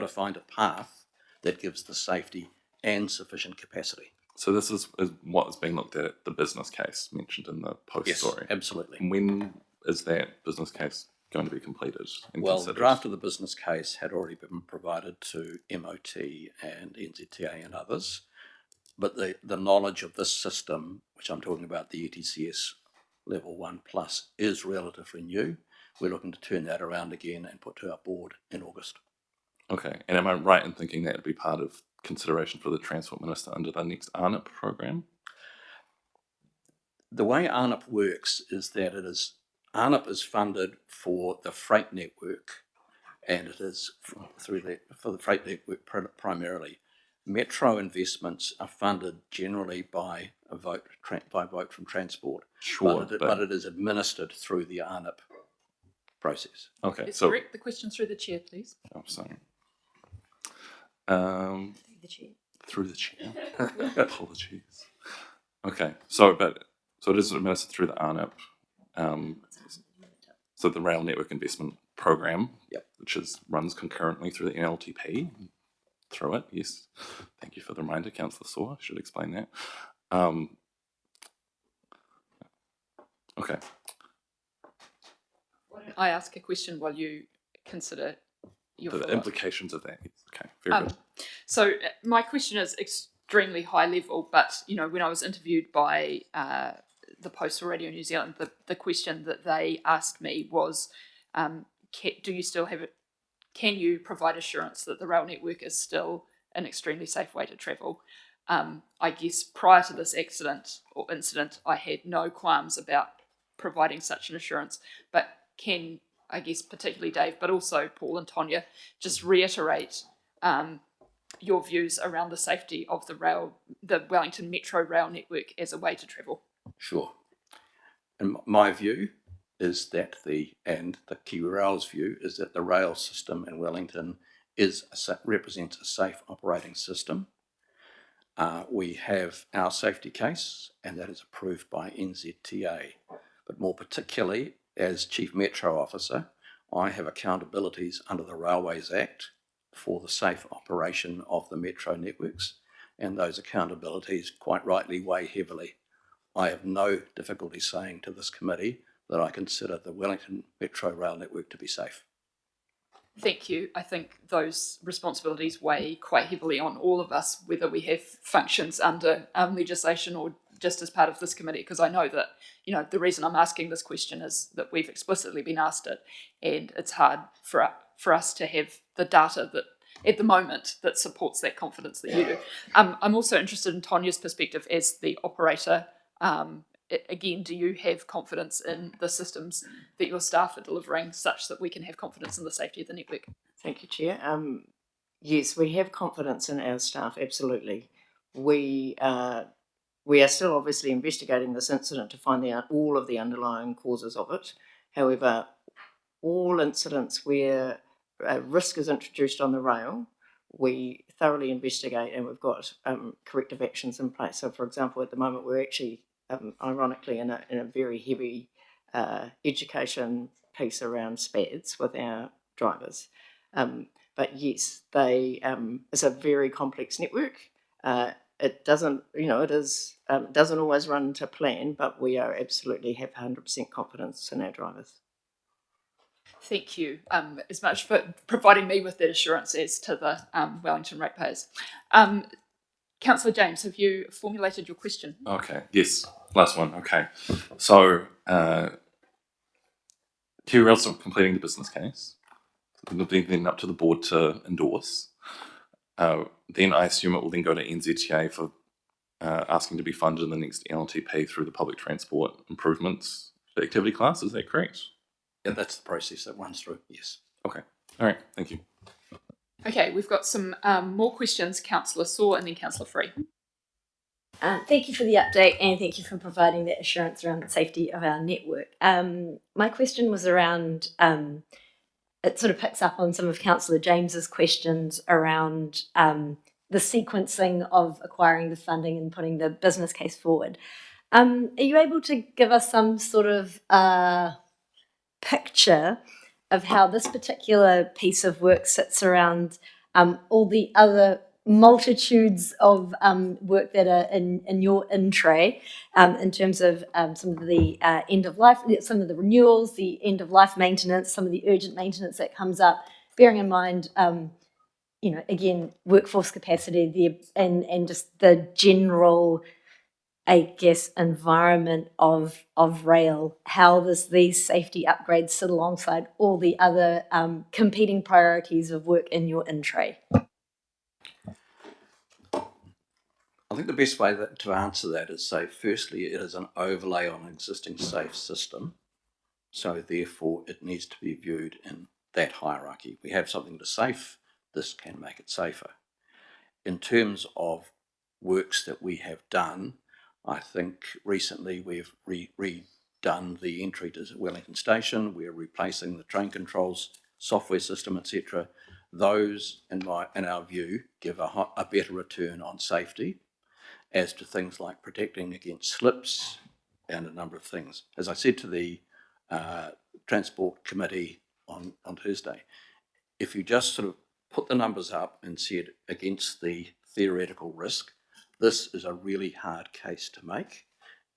to find a path that gives the safety and sufficient capacity. So this is what is being looked at, the business case mentioned in the post Yes, story. absolutely. When is that business case going to be completed and Well, considered? the draft of the business case had already been provided to MOT and NZTA and others, but the knowledge of this system, which I'm talking about, the ETCS Level 1 Plus, is relatively new. We're looking to turn that around again and put to our board in August. Okay, and am I right in thinking that would be part of consideration for the Transport Minister under the next ARNIP program? The way ARNIP works is that ARNIP is funded for the freight network, and it is for the freight network primarily. Metro investments are funded generally by vote from Transport, Sure, but it is administered through the ARNIP process. Okay, Let's so direct the question through the chair, please. oh, sorry. Through the chair. Through the chair. Apologies. Okay, so it is administered through the ARNIP. So the Rail Network Investment Program, yep, which runs concurrently through the NLTP. Through it, yes. Thank you for the reminder, Councillor Saw. I should explain that. Okay. Why don't I ask a question while you consider your The follow-up? implications of that. Okay, very good. So my question is extremely high level, but when I was interviewed by the Postal Radio New Zealand, the question that they asked me was, do you still have it? Can you provide assurance that the rail network is still an extremely safe way to travel? I guess prior to this accident or incident, I had no qualms about providing such an assurance, but can, I guess, particularly Dave, but also Paul and Tonya, just reiterate your views around the safety of the Wellington Metro rail network as a way to travel? Sure. And my view is that the Kiwi Rail's view is that the rail system in Wellington represents a safe operating system. We have our safety case, and that is approved by NZTA. But more particularly, as Chief Metro Officer, I have accountabilities under the Railways Act for the safe operation of the metro networks, and those accountabilities quite rightly weigh heavily. I have no difficulty saying to this committee that I consider the Wellington Metro Rail network to be safe. Thank you. I think those responsibilities weigh quite heavily on all of us, whether we have functions under legislation or just as part of this committee, because I know that, the reason I'm asking this question is that we've explicitly been asked it, and it's hard for us to have the data that at the moment that supports that confidence that you do. I'm also interested in Tonya's perspective as the operator. Again, do you have confidence in the systems that your staff are delivering such that we can have confidence in the safety of the network? Thank you, Chair. Yes, we have confidence in our staff, absolutely. We are still obviously investigating this incident to find out all of the underlying causes of it. However, all incidents where risk is introduced on the rail, we thoroughly investigate and we've got corrective actions in place. So, for example, at the moment we're actually ironically in a very heavy education piece around SPADs with our drivers. But yes, it's a very complex network. It doesn't, doesn't always run to plan, but we are absolutely have 100% confidence in our drivers. Thank you as much for providing me with that assurance as to the Wellington ratepayers. Councillor James, have you formulated your question? Okay, yes, last one. Okay, so Kiwi Rail's still completing the business case, then up to the board to endorse. Then I assume it will then go to NZTA for asking to be funded in the next LTP through the public transport improvements activity class. Is that correct? Yeah, that's the process that runs through, yes. Okay, all right, thank you. Okay, we've got some more questions, Councillor Saw and then Councillor Free. Thank you for the update and thank you for providing that assurance around the safety of our network. My question was around, it sort of picks up on some of Councillor James's questions around the sequencing of acquiring the funding and putting the business case forward. Are you able to give us some sort of picture of how this particular piece of work sits around all the other multitudes of work that are in your in-tray in terms of some of the end of life, some of the renewals, the end of life maintenance, some of the urgent maintenance that comes up, bearing in mind, again, workforce capacity and just the general, I guess, environment of rail, how these safety upgrades sit alongside all the other competing priorities of work in your in-tray. I think the best way to answer that is say, firstly, it is an overlay on an existing safe system. So therefore, it needs to be viewed in that hierarchy. We have something that's safe, this can make it safer. In terms of works that we have done, I think recently we've redone the entry to Wellington Station, we're replacing the train controls software system, etc. Those, in our view, give a better return on safety as to things like protecting against slips and a number of things. As I said to the Transport Committee on Thursday, if you just sort of put the numbers up and said against the theoretical risk, this is a really hard case to make.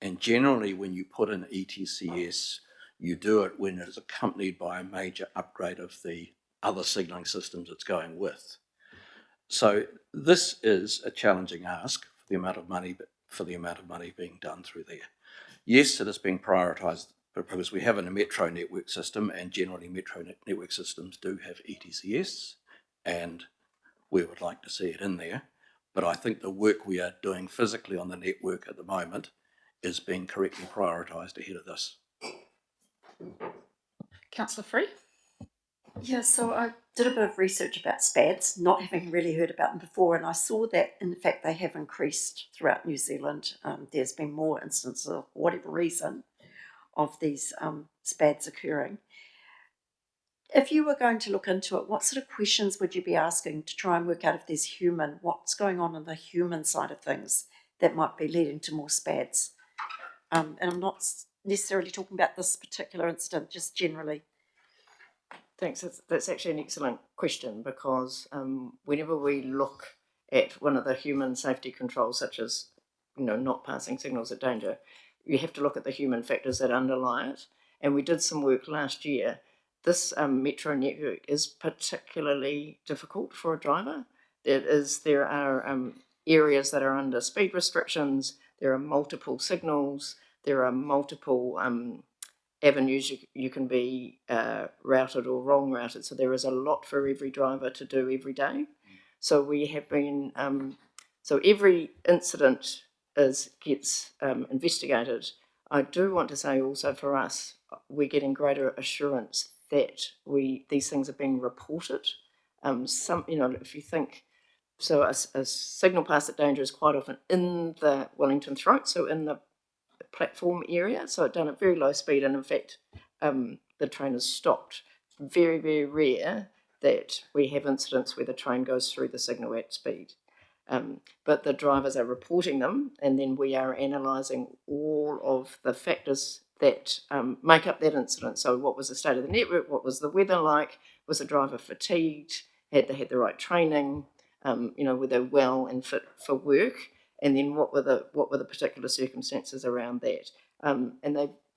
And generally, when you put in ETCS, you do it when it is accompanied by a major upgrade of the other signalling systems it's going with. So this is a challenging ask for the amount of money, but for the amount of money being done through there. Yes, it is being prioritised because we have a metro network system, and generally metro network systems do have ETCS, and we would like to see it in there. But I think the work we are doing physically on the network at the moment is being correctly prioritised ahead of this. Councillor Free? Yeah, so I did a bit of research about SPADs, not having really heard about them before, and I saw that, in fact, they have increased throughout New Zealand. There's been more instances, of whatever reason, of these SPADs occurring. If you were going to look into it, what sort of questions would you be asking to try and work out if there's what's going on the human side of things that might be leading to more SPADs? And I'm not necessarily talking about this particular incident, just generally. Thanks. That's actually an excellent question, because whenever we look at one of the human safety controls, such as not passing signals of danger, you have to look at the human factors that underlie it. And we did some work last year. This metro network is particularly difficult for a driver. There are areas that are under speed restrictions. There are multiple signals. There are multiple avenues you can be routed or wrong routed. So there is a lot for every driver to do every day. So we have been, so every incident gets investigated. I do want to say also for us, we're getting greater assurance that these things are being reported. If you think, so a signal pass at danger is quite often in the Wellington throat, so in the platform area, so done at very low speed, and in fact the train has stopped. Very, very rare that we have incidents where the train goes through the signal at speed, but the drivers are reporting them, and then we are analysing all of the factors that make up that incident. So what was the state of the network, what was the weather like, was the driver fatigued, had they had the right training, were they well and fit for work, and then what were the particular circumstances around that, and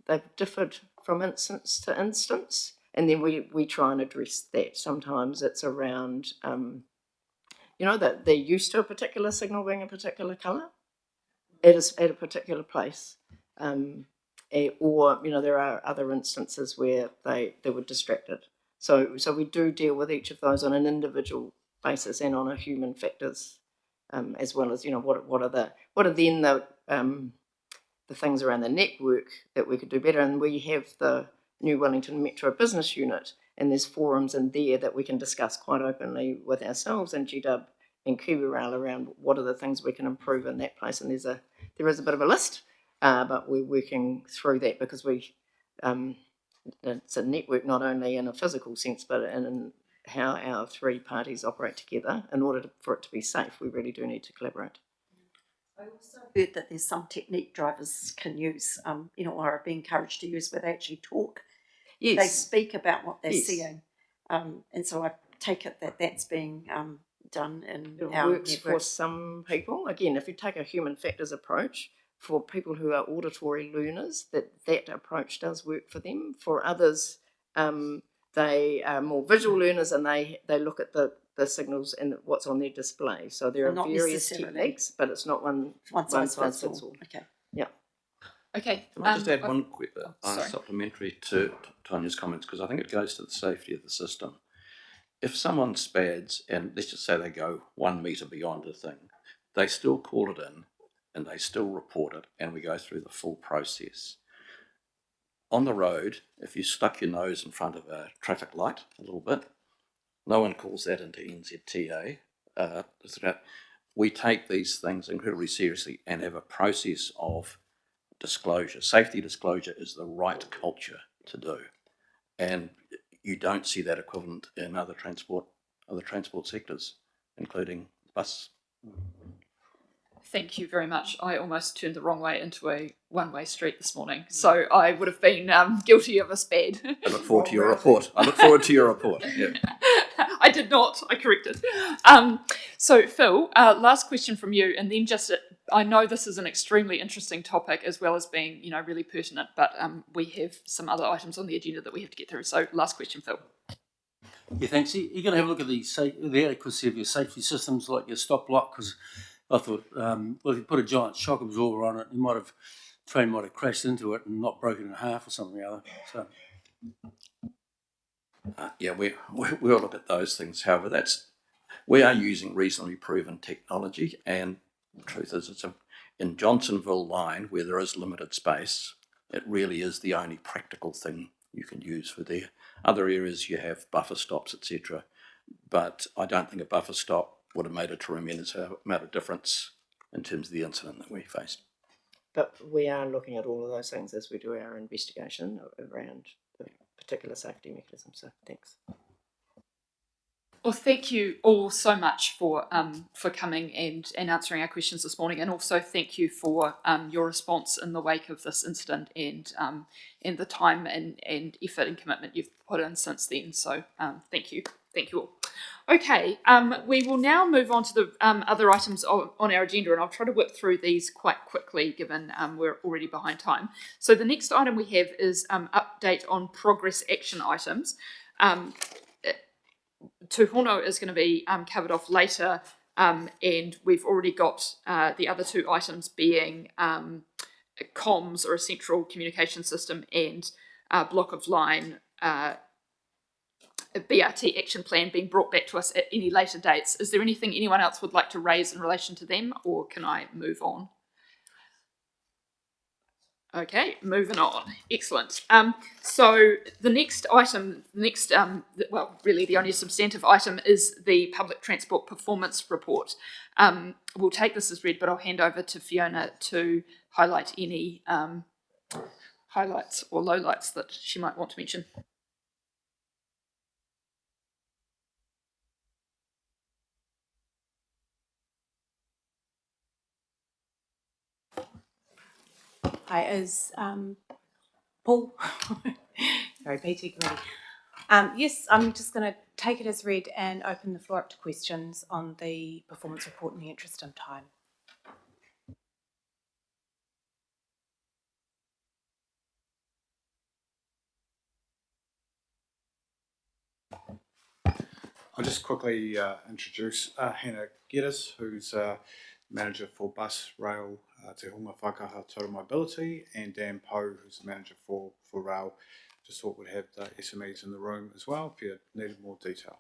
they've differed from instance to instance, and then we try and address that. Sometimes it's around that they're used to a particular signal being a particular colour at a particular place, or there are other instances where they were distracted. So we do deal with each of those on an individual basis and on a human factors, as well as what are then the things around the network that we could do better. And we have the New Wellington Metro Business Unit, and there's forums in there that we can discuss quite openly with ourselves and GW and KiwiRail around what are the things we can improve in that place. And there is a bit of a list, but we're working through that, because it's a network not only in a physical sense, but in how our three parties operate together. In order for it to be safe, we really do need to collaborate. I also heard that there's some technique drivers can use, or are being encouraged to use, where they actually talk they Yes. speak about what they're Yes. seeing. And so I take it that that's being done in It our works for network. some people. Again, if you take a human factors approach, for people who are auditory learners, that approach does work for them. For others, they are more visual learners and they look at the signals and what's on their display. So there are Not various necessarily techniques, but it's not one size fits all. Okay. Yeah. Okay. Can I just add I've- one quick sorry. supplementary to Tanya's comments, because I think it goes to the safety of the system. If someone spads, and let's just say they go 1 metre beyond a thing, they still call it in and they still report it, and we go through the full process. On the road, if you stuck your nose in front of a traffic light a little bit, no one calls that into NZTA. We take these things incredibly seriously and have a process of disclosure. Safety disclosure is the right culture to do, and you don't see that equivalent in other transport sectors, including bus. Thank you very much. I almost turned the wrong way into a one-way street this morning, so I would have been guilty of a sped. I look forward to your report. Yeah. I did not. I corrected. So Phil, last question from you, and then just I know this is an extremely interesting topic as well as being really pertinent, but we have some other items on the agenda that we have to get through. So last question, Phil. Yeah, thanks. You're going to have a look at the adequacy of your safety systems, like your stop block, because I thought, well, if you put a giant shock absorber on it, train might have crashed into it and not broken in half or something or other. So. Yeah, we'll look at those things. However, we are using reasonably proven technology, and the truth is, in Johnsonville line, where there is limited space, it really is the only practical thing you can use for there. Other areas you have buffer stops, etc. But I don't think a buffer stop would have made a tremendous amount of difference in terms of the incident that we faced. But we are looking at all of those things as we do our investigation around the particular safety mechanism. So thanks. Well, thank you all so much for coming and answering our questions this morning, and also thank you for your response in the wake of this incident and the time and effort and commitment you've put in since then. So thank you all. Okay, we will now move on to the other items on our agenda, and I'll try to whip through these quite quickly given we're already behind time. So the next item we have is update on progress action items. Tūhono is going to be covered off later, and we've already got the other two items being comms, or a central communication system, and block of line BRT action plan being brought back to us at any later dates. Is there anything anyone else would like to raise in relation to them, or can I move on? Okay, moving on. Excellent. So the next item, really the only substantive item is the public transport performance report. We'll take this as read, but I'll hand over to Fiona to highlight any highlights or lowlights that she might want to mention. Hi, is Paul? Sorry, PT committee. Yes, I'm just going to take it as read and open the floor up to questions on the performance report in the interest of time. I'll just quickly introduce Hannah Geddes, who's Manager for Bus, Rail, Te Hunga Whakaha Total Mobility, and Dan Poe, who's the Manager for Rail. Just thought we'd have the SMEs in the room as well if you needed more detail.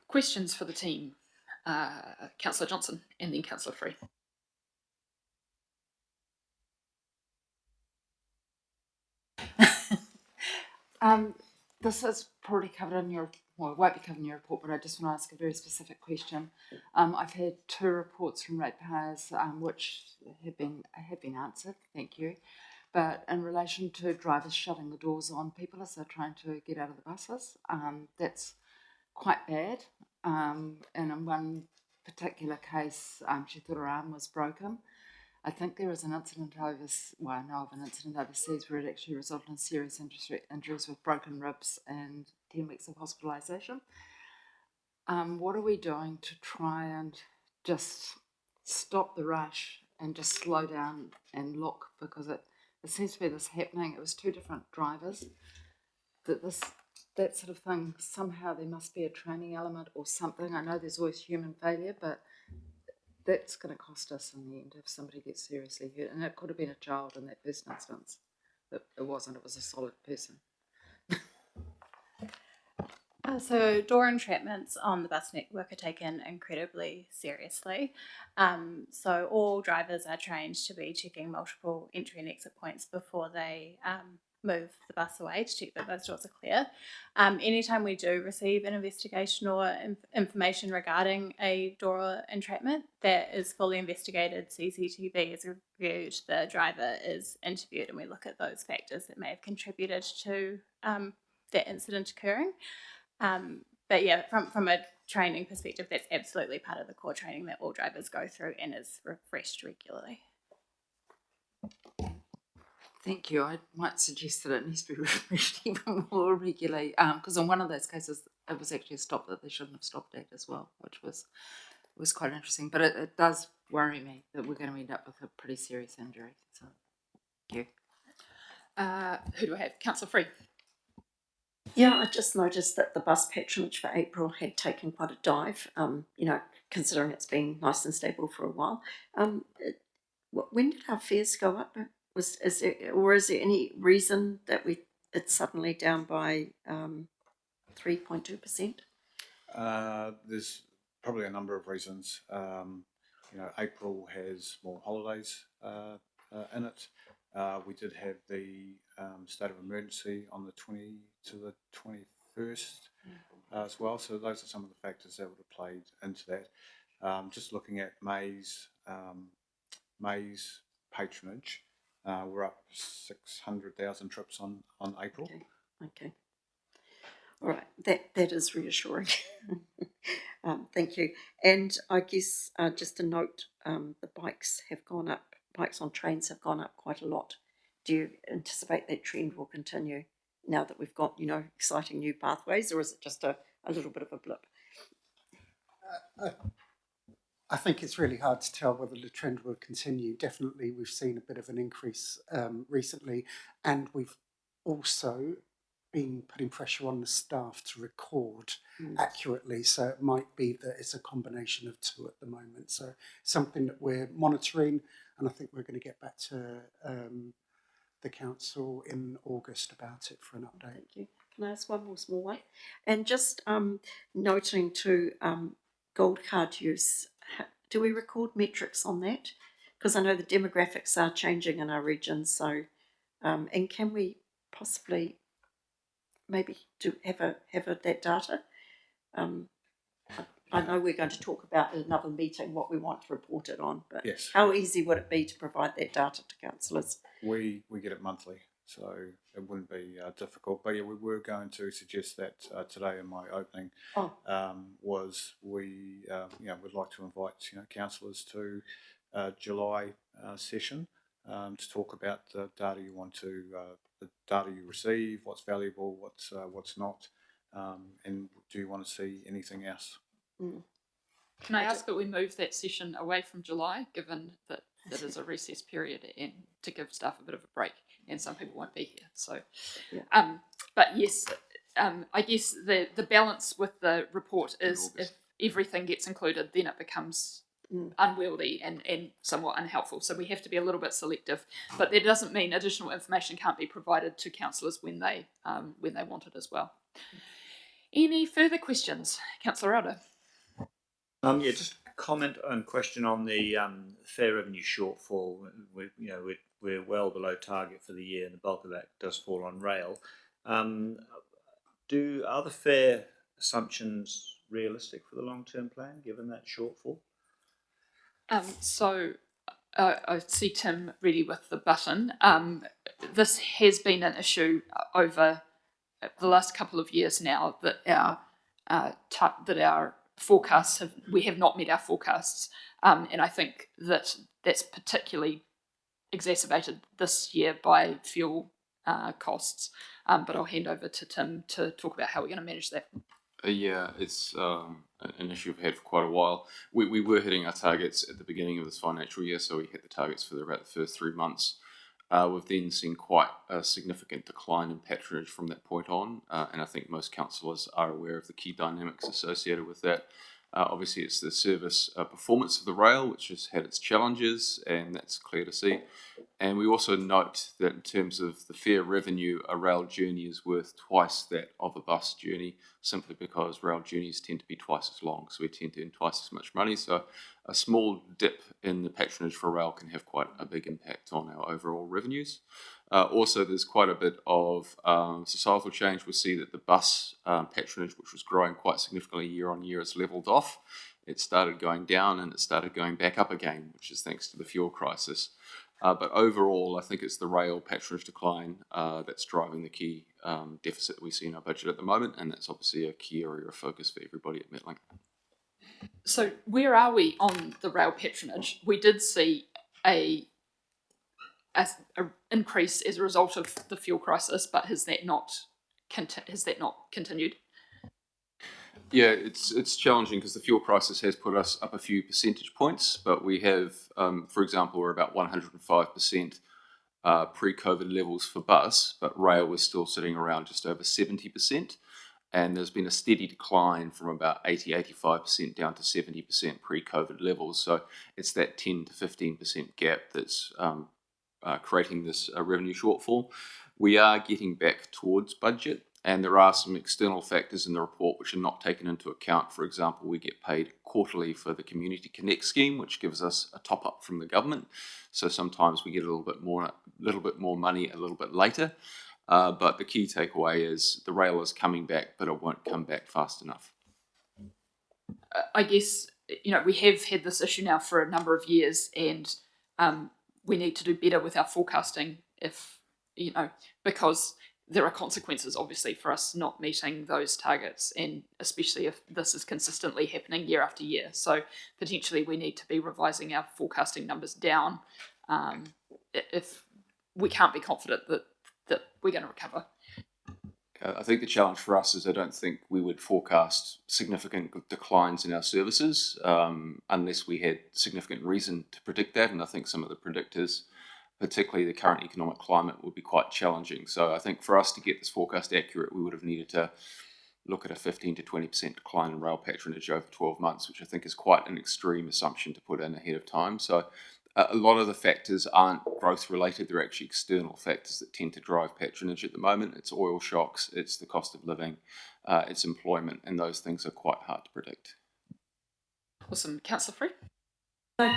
Questions for the team? Councillor Johnson and then Councillor Free. This is probably covered in it won't be covered in your report, but I just want to ask a very specific question. I've had 2 reports from ratepayers which have been answered, thank you. But in relation to drivers shutting the doors on people as they're trying to get out of the buses, that's quite bad. And in one particular case, she thought her arm was broken. I think there was an incident well, I know of an incident overseas where it actually resulted in serious injuries with broken ribs and 10 weeks of hospitalisation. What are we doing to try and just stop the rush and just slow down and look? Because it seems to be this happening. It was two different drivers. That sort of thing, somehow there must be a training element or something. I know there's always human failure, but that's going to cost us in the end if somebody gets seriously hurt. And it could have been a child in that first instance. But it wasn't. It was a solid person. So door entrapments on the bus network are taken incredibly seriously. So all drivers are trained to be checking multiple entry and exit points before they move the bus away to check that those doors are clear. Anytime we do receive an investigation or information regarding a door entrapment, that is fully investigated, CCTV is reviewed, the driver is interviewed, and we look at those factors that may have contributed to that incident occurring. But yeah, from a training perspective, that's absolutely part of the core training that all drivers go through and is refreshed regularly. Thank you. I might suggest that it needs to be refreshed even more regularly, because in one of those cases, it was actually a stop that they shouldn't have stopped at as well, which was quite interesting. But it does worry me that we're going to end up with a pretty serious injury. So, thank you. Who do I have? Councillor Free. Yeah, I just noticed that the bus patronage for April had taken quite a dive, considering it's been nice and stable for a while. When did our fares go up? Is there any reason that it's suddenly down by 3.2%? There's probably a number of reasons. April has more holidays in it. We did have the state of emergency on the 20 to the 21st as well. So those are some of the factors that would have played into that. Just looking at May's patronage, we're up 600,000 trips on April. Okay. All right, that is reassuring. Thank you. And I guess just a note, the bikes on trains have gone up quite a lot. Do you anticipate that trend will continue now that we've got, exciting new pathways, or is it just a little bit of a blip? I think it's really hard to tell whether the trend will continue. Definitely, we've seen a bit of an increase recently, and we've also been putting pressure on the staff to record accurately. So it might be that it's a combination of two at the moment. So something that we're monitoring, and I think we're going to get back to the council in August about it for an update. Thank you. Can I ask one more small one? And just noting to gold card use, do we record metrics on that? Because I know the demographics are changing in our region. So, and can we possibly maybe have that data? I know we're going to talk about in another meeting what we want to report it on, but yes, how easy would it be to provide that data to councillors? We get it monthly, so it wouldn't be difficult. But yeah, we were going to suggest that today in my opening was we would like to invite councillors to July session to talk about the data you want to the data you receive, what's valuable, what's not, and do you want to see anything else? Can I ask that we move that session away from July, given that it is a recess period, and to give staff a bit of a break, and some people won't be here. So, but yes, I guess the balance with the report is if everything gets included, then it becomes unwieldy and somewhat unhelpful. So we have to be a little bit selective. But that doesn't mean additional information can't be provided to councillors when they want it as well. Any further questions, Councillor Elder? Just a comment and question on the fare revenue shortfall. We're well below target for the year, and the bulk of that does fall on rail. Are the fare assumptions realistic for the long-term plan, given that shortfall? I see Tim ready with the button. This has been an issue over the last couple of years now that our we have not met our forecasts, and I think that's particularly exacerbated this year by fuel costs. But I'll hand over to Tim to talk about how we're going to manage that. Yeah, it's an issue we've had for quite a while. We were hitting our targets at the beginning of this financial year, so we hit the targets for about the first 3 months. We've then seen quite a significant decline in patronage from that point on, and I think most councillors are aware of the key dynamics associated with that. Obviously, it's the service performance of the rail, which has had its challenges, and that's clear to see. And we also note that in terms of the fare revenue, a rail journey is worth twice that of a bus journey, simply because rail journeys tend to be twice as long, so we tend to earn twice as much money. So a small dip in the patronage for rail can have quite a big impact on our overall revenues. Also, there's quite a bit of societal change. We see that the bus patronage, which was growing quite significantly year on year, has levelled off. It started going down and it started going back up again, which is thanks to the fuel crisis. But overall, I think it's the rail patronage decline that's driving the key deficit that we see in our budget at the moment, and that's obviously a key area of focus for everybody at Metlink. So where are we on the rail patronage? We did see a increase as a result of the fuel crisis, but has that not continued? Yeah, it's challenging because the fuel crisis has put us up a few percentage points, but we have, for example, we're about 105% pre-COVID levels for bus, but rail was still sitting around just over 70%. And there's been a steady decline from about 85% down to 70% pre-COVID levels. So it's that 10 to 15% gap that's creating this revenue shortfall. We are getting back towards budget, and there are some external factors in the report which are not taken into account. For example, we get paid quarterly for the Community Connect scheme, which gives us a top up from the government. So sometimes we get a little bit more money a little bit later. But the key takeaway is the rail is coming back, but it won't come back fast enough. I guess, we have had this issue now for a number of years, and we need to do better with our forecasting because there are consequences, obviously, for us not meeting those targets, and especially if this is consistently happening year after year. So potentially we need to be revising our forecasting numbers down if we can't be confident that we're going to recover. I think the challenge for us is I don't think we would forecast significant declines in our services unless we had significant reason to predict that. And I think some of the predictors, particularly the current economic climate, would be quite challenging. So I think for us to get this forecast accurate, we would have needed to look at a 15 to 20% decline in rail patronage over 12 months, which I think is quite an extreme assumption to put in ahead of time. So a lot of the factors aren't growth related, they're actually external factors that tend to drive patronage at the moment. It's oil shocks, it's the cost of living, it's employment, and those things are quite hard to predict. Awesome. Councillor Free? So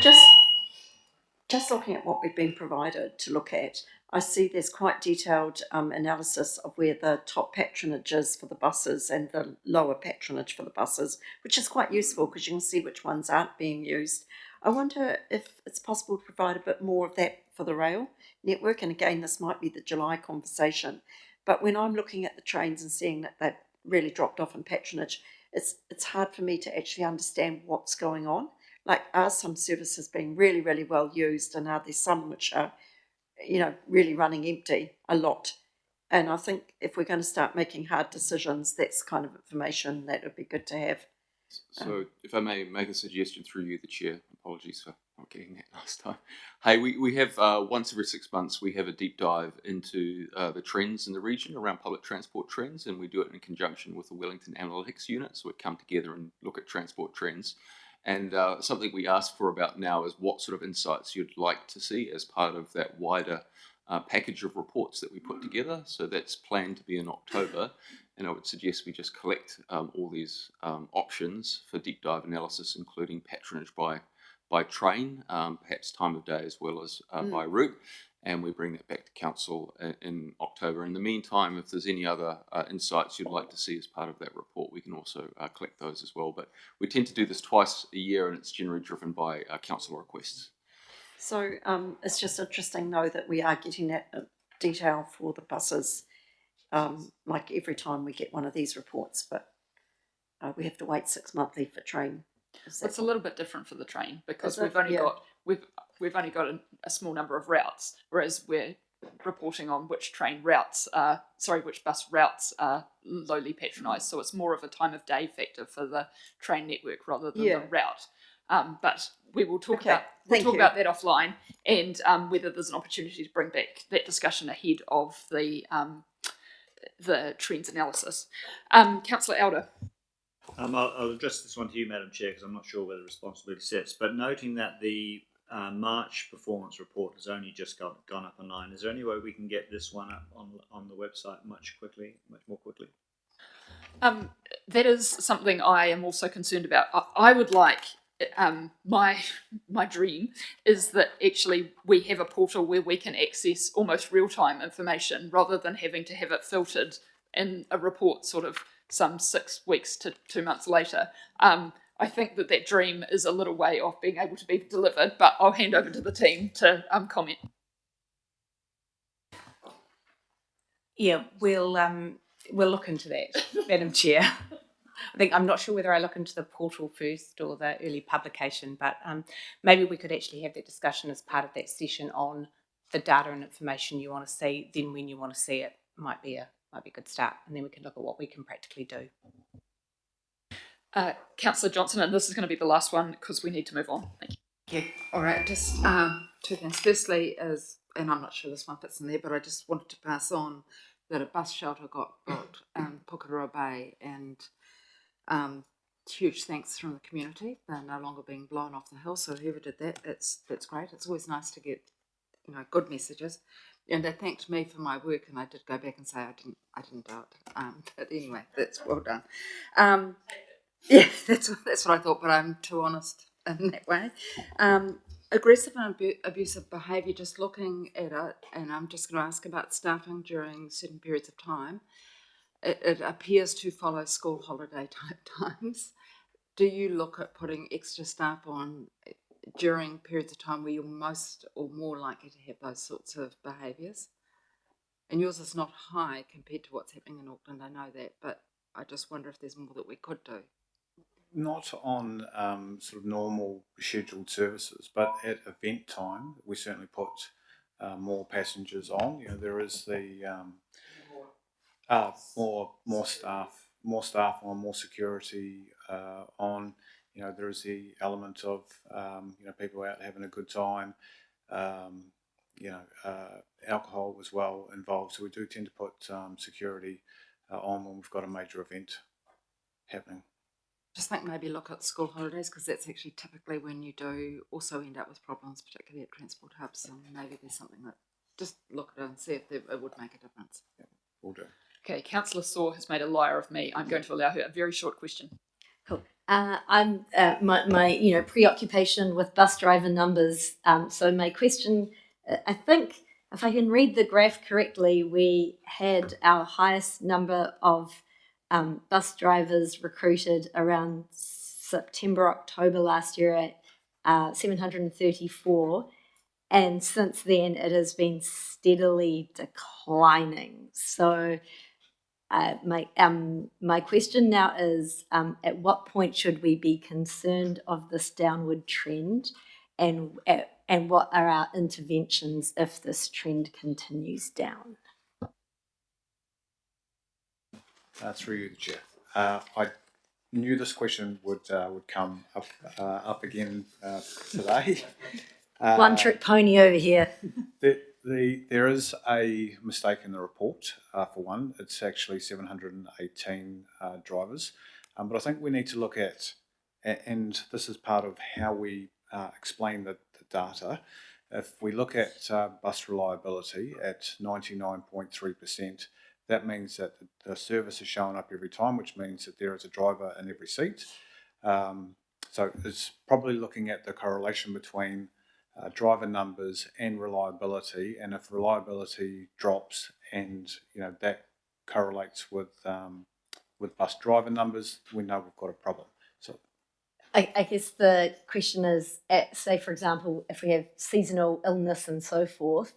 just looking at what we've been provided to look at, I see there's quite detailed analysis of where the top patronage is for the buses and the lower patronage for the buses, which is quite useful because you can see which ones aren't being used. I wonder if it's possible to provide a bit more of that for the rail network. And again, this might be the July conversation. But when I'm looking at the trains and seeing that they've really dropped off in patronage, it's hard for me to actually understand what's going on. Like, are some services being really, really well used, and are there some which are, really running empty a lot? And I think if we're going to start making hard decisions, that's kind of information that would be good to have. So if I may make a suggestion through you, the Chair, apologies for not getting that last time. Hey, we have once every 6 months, we have a deep dive into the trends in the region around public transport trends, and we do it in conjunction with the Wellington Analytics Unit. So we come together and look at transport trends. And something we ask for about now is what sort of insights you'd like to see as part of that wider package of reports that we put together. So that's planned to be in October. And I would suggest we just collect all these options for deep dive analysis, including patronage by train, perhaps time of day as well as by route. And we bring that back to Council in October. In the meantime, if there's any other insights you'd like to see as part of that report, we can also collect those as well. But we tend to do this twice a year, and it's generally driven by Council requests. So it's just interesting, though, that we are getting that detail for the buses, like every time we get one of these reports. But we have to wait 6 monthly for train. It's a little bit different for the train because Is it? we've only Yeah. got we've only got a small number of routes, whereas we're reporting on which which bus routes are lowly patronised. So it's more of a time of day factor for the train network rather than the route. But we will talk about that offline, and whether there's an opportunity to bring back that discussion ahead of the trends analysis. Councillor Elder. I'll address this one to you, Madam Chair, because I'm not sure where the responsibility sits. But noting that the March performance report has only just gone up online, is there any way we can get this one up on the website much more quickly? That is something I am also concerned about. I would like my dream is that actually we have a portal where we can access almost real-time information rather than having to have it filtered in a report sort of some 6 weeks to 2 months later. I think that dream is a little way off being able to be delivered, but I'll hand over to the team to comment. Yeah, we'll look into that, Madam Chair. I think I'm not sure whether I look into the portal first or the early publication, but maybe we could actually have that discussion as part of that session on the data and information you want to see. Then, when you want to see it, might be a good start, and then we can look at what we can practically do. Councillor Johnson, and this is going to be the last one because we need to move on. Thank you. Yeah, all right, just 2 things. Firstly, and I'm not sure this one fits in there, but I just wanted to pass on that a bus shelter got built in Pukeroa Bay, and huge thanks from the community. They're no longer being blown off the hill, so whoever did that, that's great. It's always nice to get good messages. And they thanked me for my work, and I did go back and say I didn't do it. But anyway, that's well done. Yeah, that's what I thought, but I'm too honest in that way. Aggressive and abusive behaviour, just looking at it, and I'm just going to ask about staffing during certain periods of time. It appears to follow school holiday type times. Do you look at putting extra staff on during periods of time where you're most or more likely to have those sorts of behaviours? And yours is not high compared to what's happening in Auckland, I know that, but I just wonder if there's more that we could do. Not on sort of normal scheduled services, but at event time, we certainly put more passengers on. There is the more staff on, more security on. There is the element of people out having a good time. Alcohol as well involved. So we do tend to put security on when we've got a major event happening. Just think maybe look at school holidays, because that's actually typically when you do also end up with problems, particularly at transport hubs, and maybe there's something that just look at it and see if it would make a difference. Yeah, will do. Okay, Councillor Saw has made a liar of me. I'm going to allow her a very short question. Cool. I'm my preoccupation with bus driver numbers. So my question, I think, if I can read the graph correctly, we had our highest number of bus drivers recruited around September, October last year at 734, and since then it has been steadily declining. So my question now is, at what point should we be concerned of this downward trend, and what are our interventions if this trend continues down? Through you, Chair. I knew this question would come up again today. One trick pony over here. There is a mistake in the report. For one, it's actually 718 drivers, but I think we need to look at, and this is part of how we explain the data. If we look at bus reliability at 99.3%, that means that the service is showing up every time, which means that there is a driver in every seat. So it's probably looking at the correlation between driver numbers and reliability, and if reliability drops and that correlates with bus driver numbers, we know we've got a problem. So I guess the question is, say for example, if we have seasonal illness and so forth,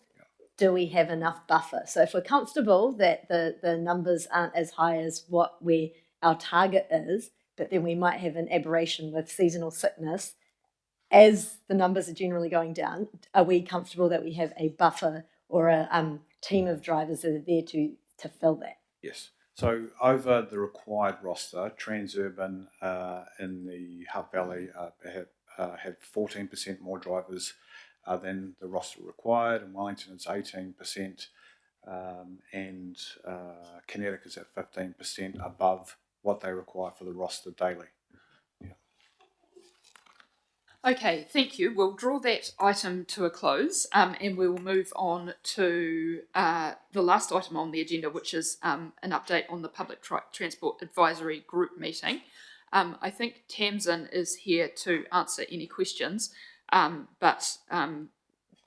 do we have enough buffer? So if we're comfortable that the numbers aren't as high as what our target is, but then we might have an aberration with seasonal sickness. As the numbers are generally going down, are we comfortable that we have a buffer or a team of drivers that are there to fill that? Yes. So over the required roster, Transurban in the Hutt Valley have 14% more drivers than the roster required, and Wellington is 18%, and Kinetic is at 15% above what they require for the roster daily. Okay, thank you. We'll draw that item to a close, and we will move on to the last item on the agenda, which is an update on the Public Transport Advisory Group meeting. I think Tamsin is here to answer any questions, but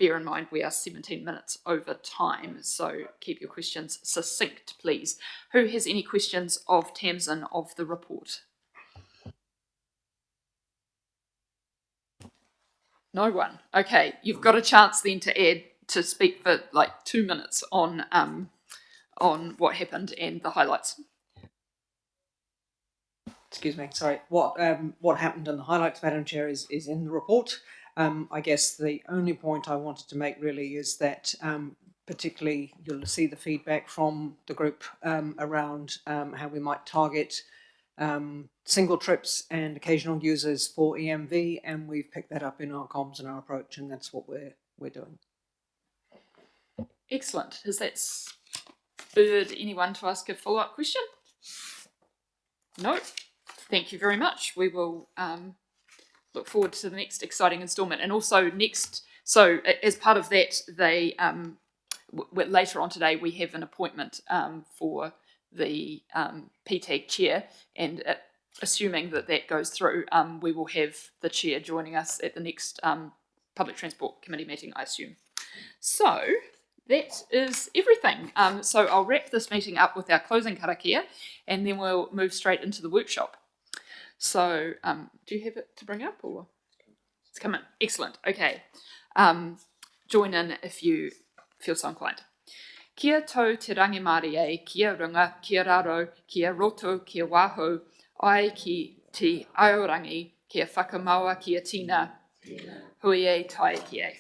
bear in mind we are 17 minutes over time, so keep your questions succinct, please. Who has any questions of Tamsin of the report? No one. Okay, you've got a chance then to speak for like 2 minutes on what happened and the highlights. Excuse me, sorry. What happened and the highlights, Madam Chair, is in the report. I guess the only point I wanted to make really is that particularly you'll see the feedback from the group around how we might target single trips and occasional users for EMV, and we've picked that up in our comms and our approach, and that's what we're doing. Excellent. Has that spurred anyone to ask a follow-up question? No. Thank you very much. We will look forward to the next exciting instalment, and also so as part of that, they later on today we have an appointment for the PTAG chair, and assuming that goes through, we will have the chair joining us at the next Public Transport Committee meeting, I assume. So that is everything. So I'll wrap this meeting up with our closing karakia, and then we'll move straight into the workshop. So do you have it to bring up, or it's coming? Excellent. Okay. Join in if you feel so inclined. Kia tau te rangimari e, kia runga, kia raro, kia roto, kia waho, ai ki te aorangi, kia whakamaua, kia tina, hui e tai ki e.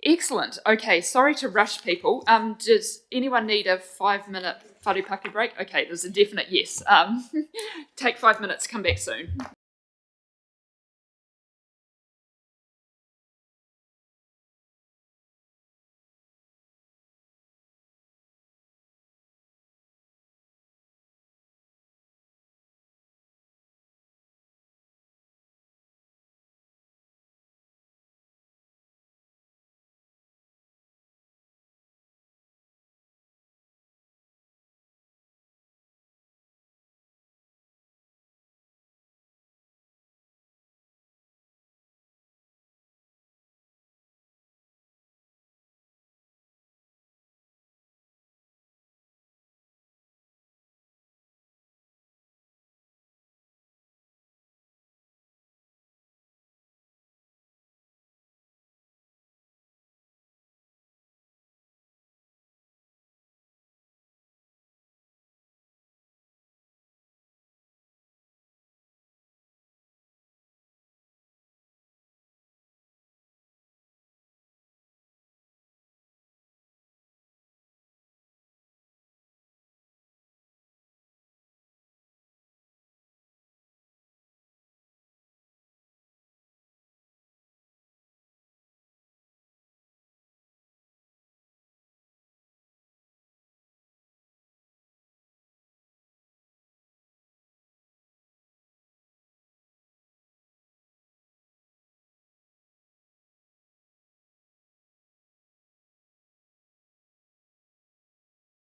Excellent. Okay, sorry to rush people. Does anyone need a 5-minute wharepaki break? Okay, there's a definite yes. Take 5 minutes, come back soon.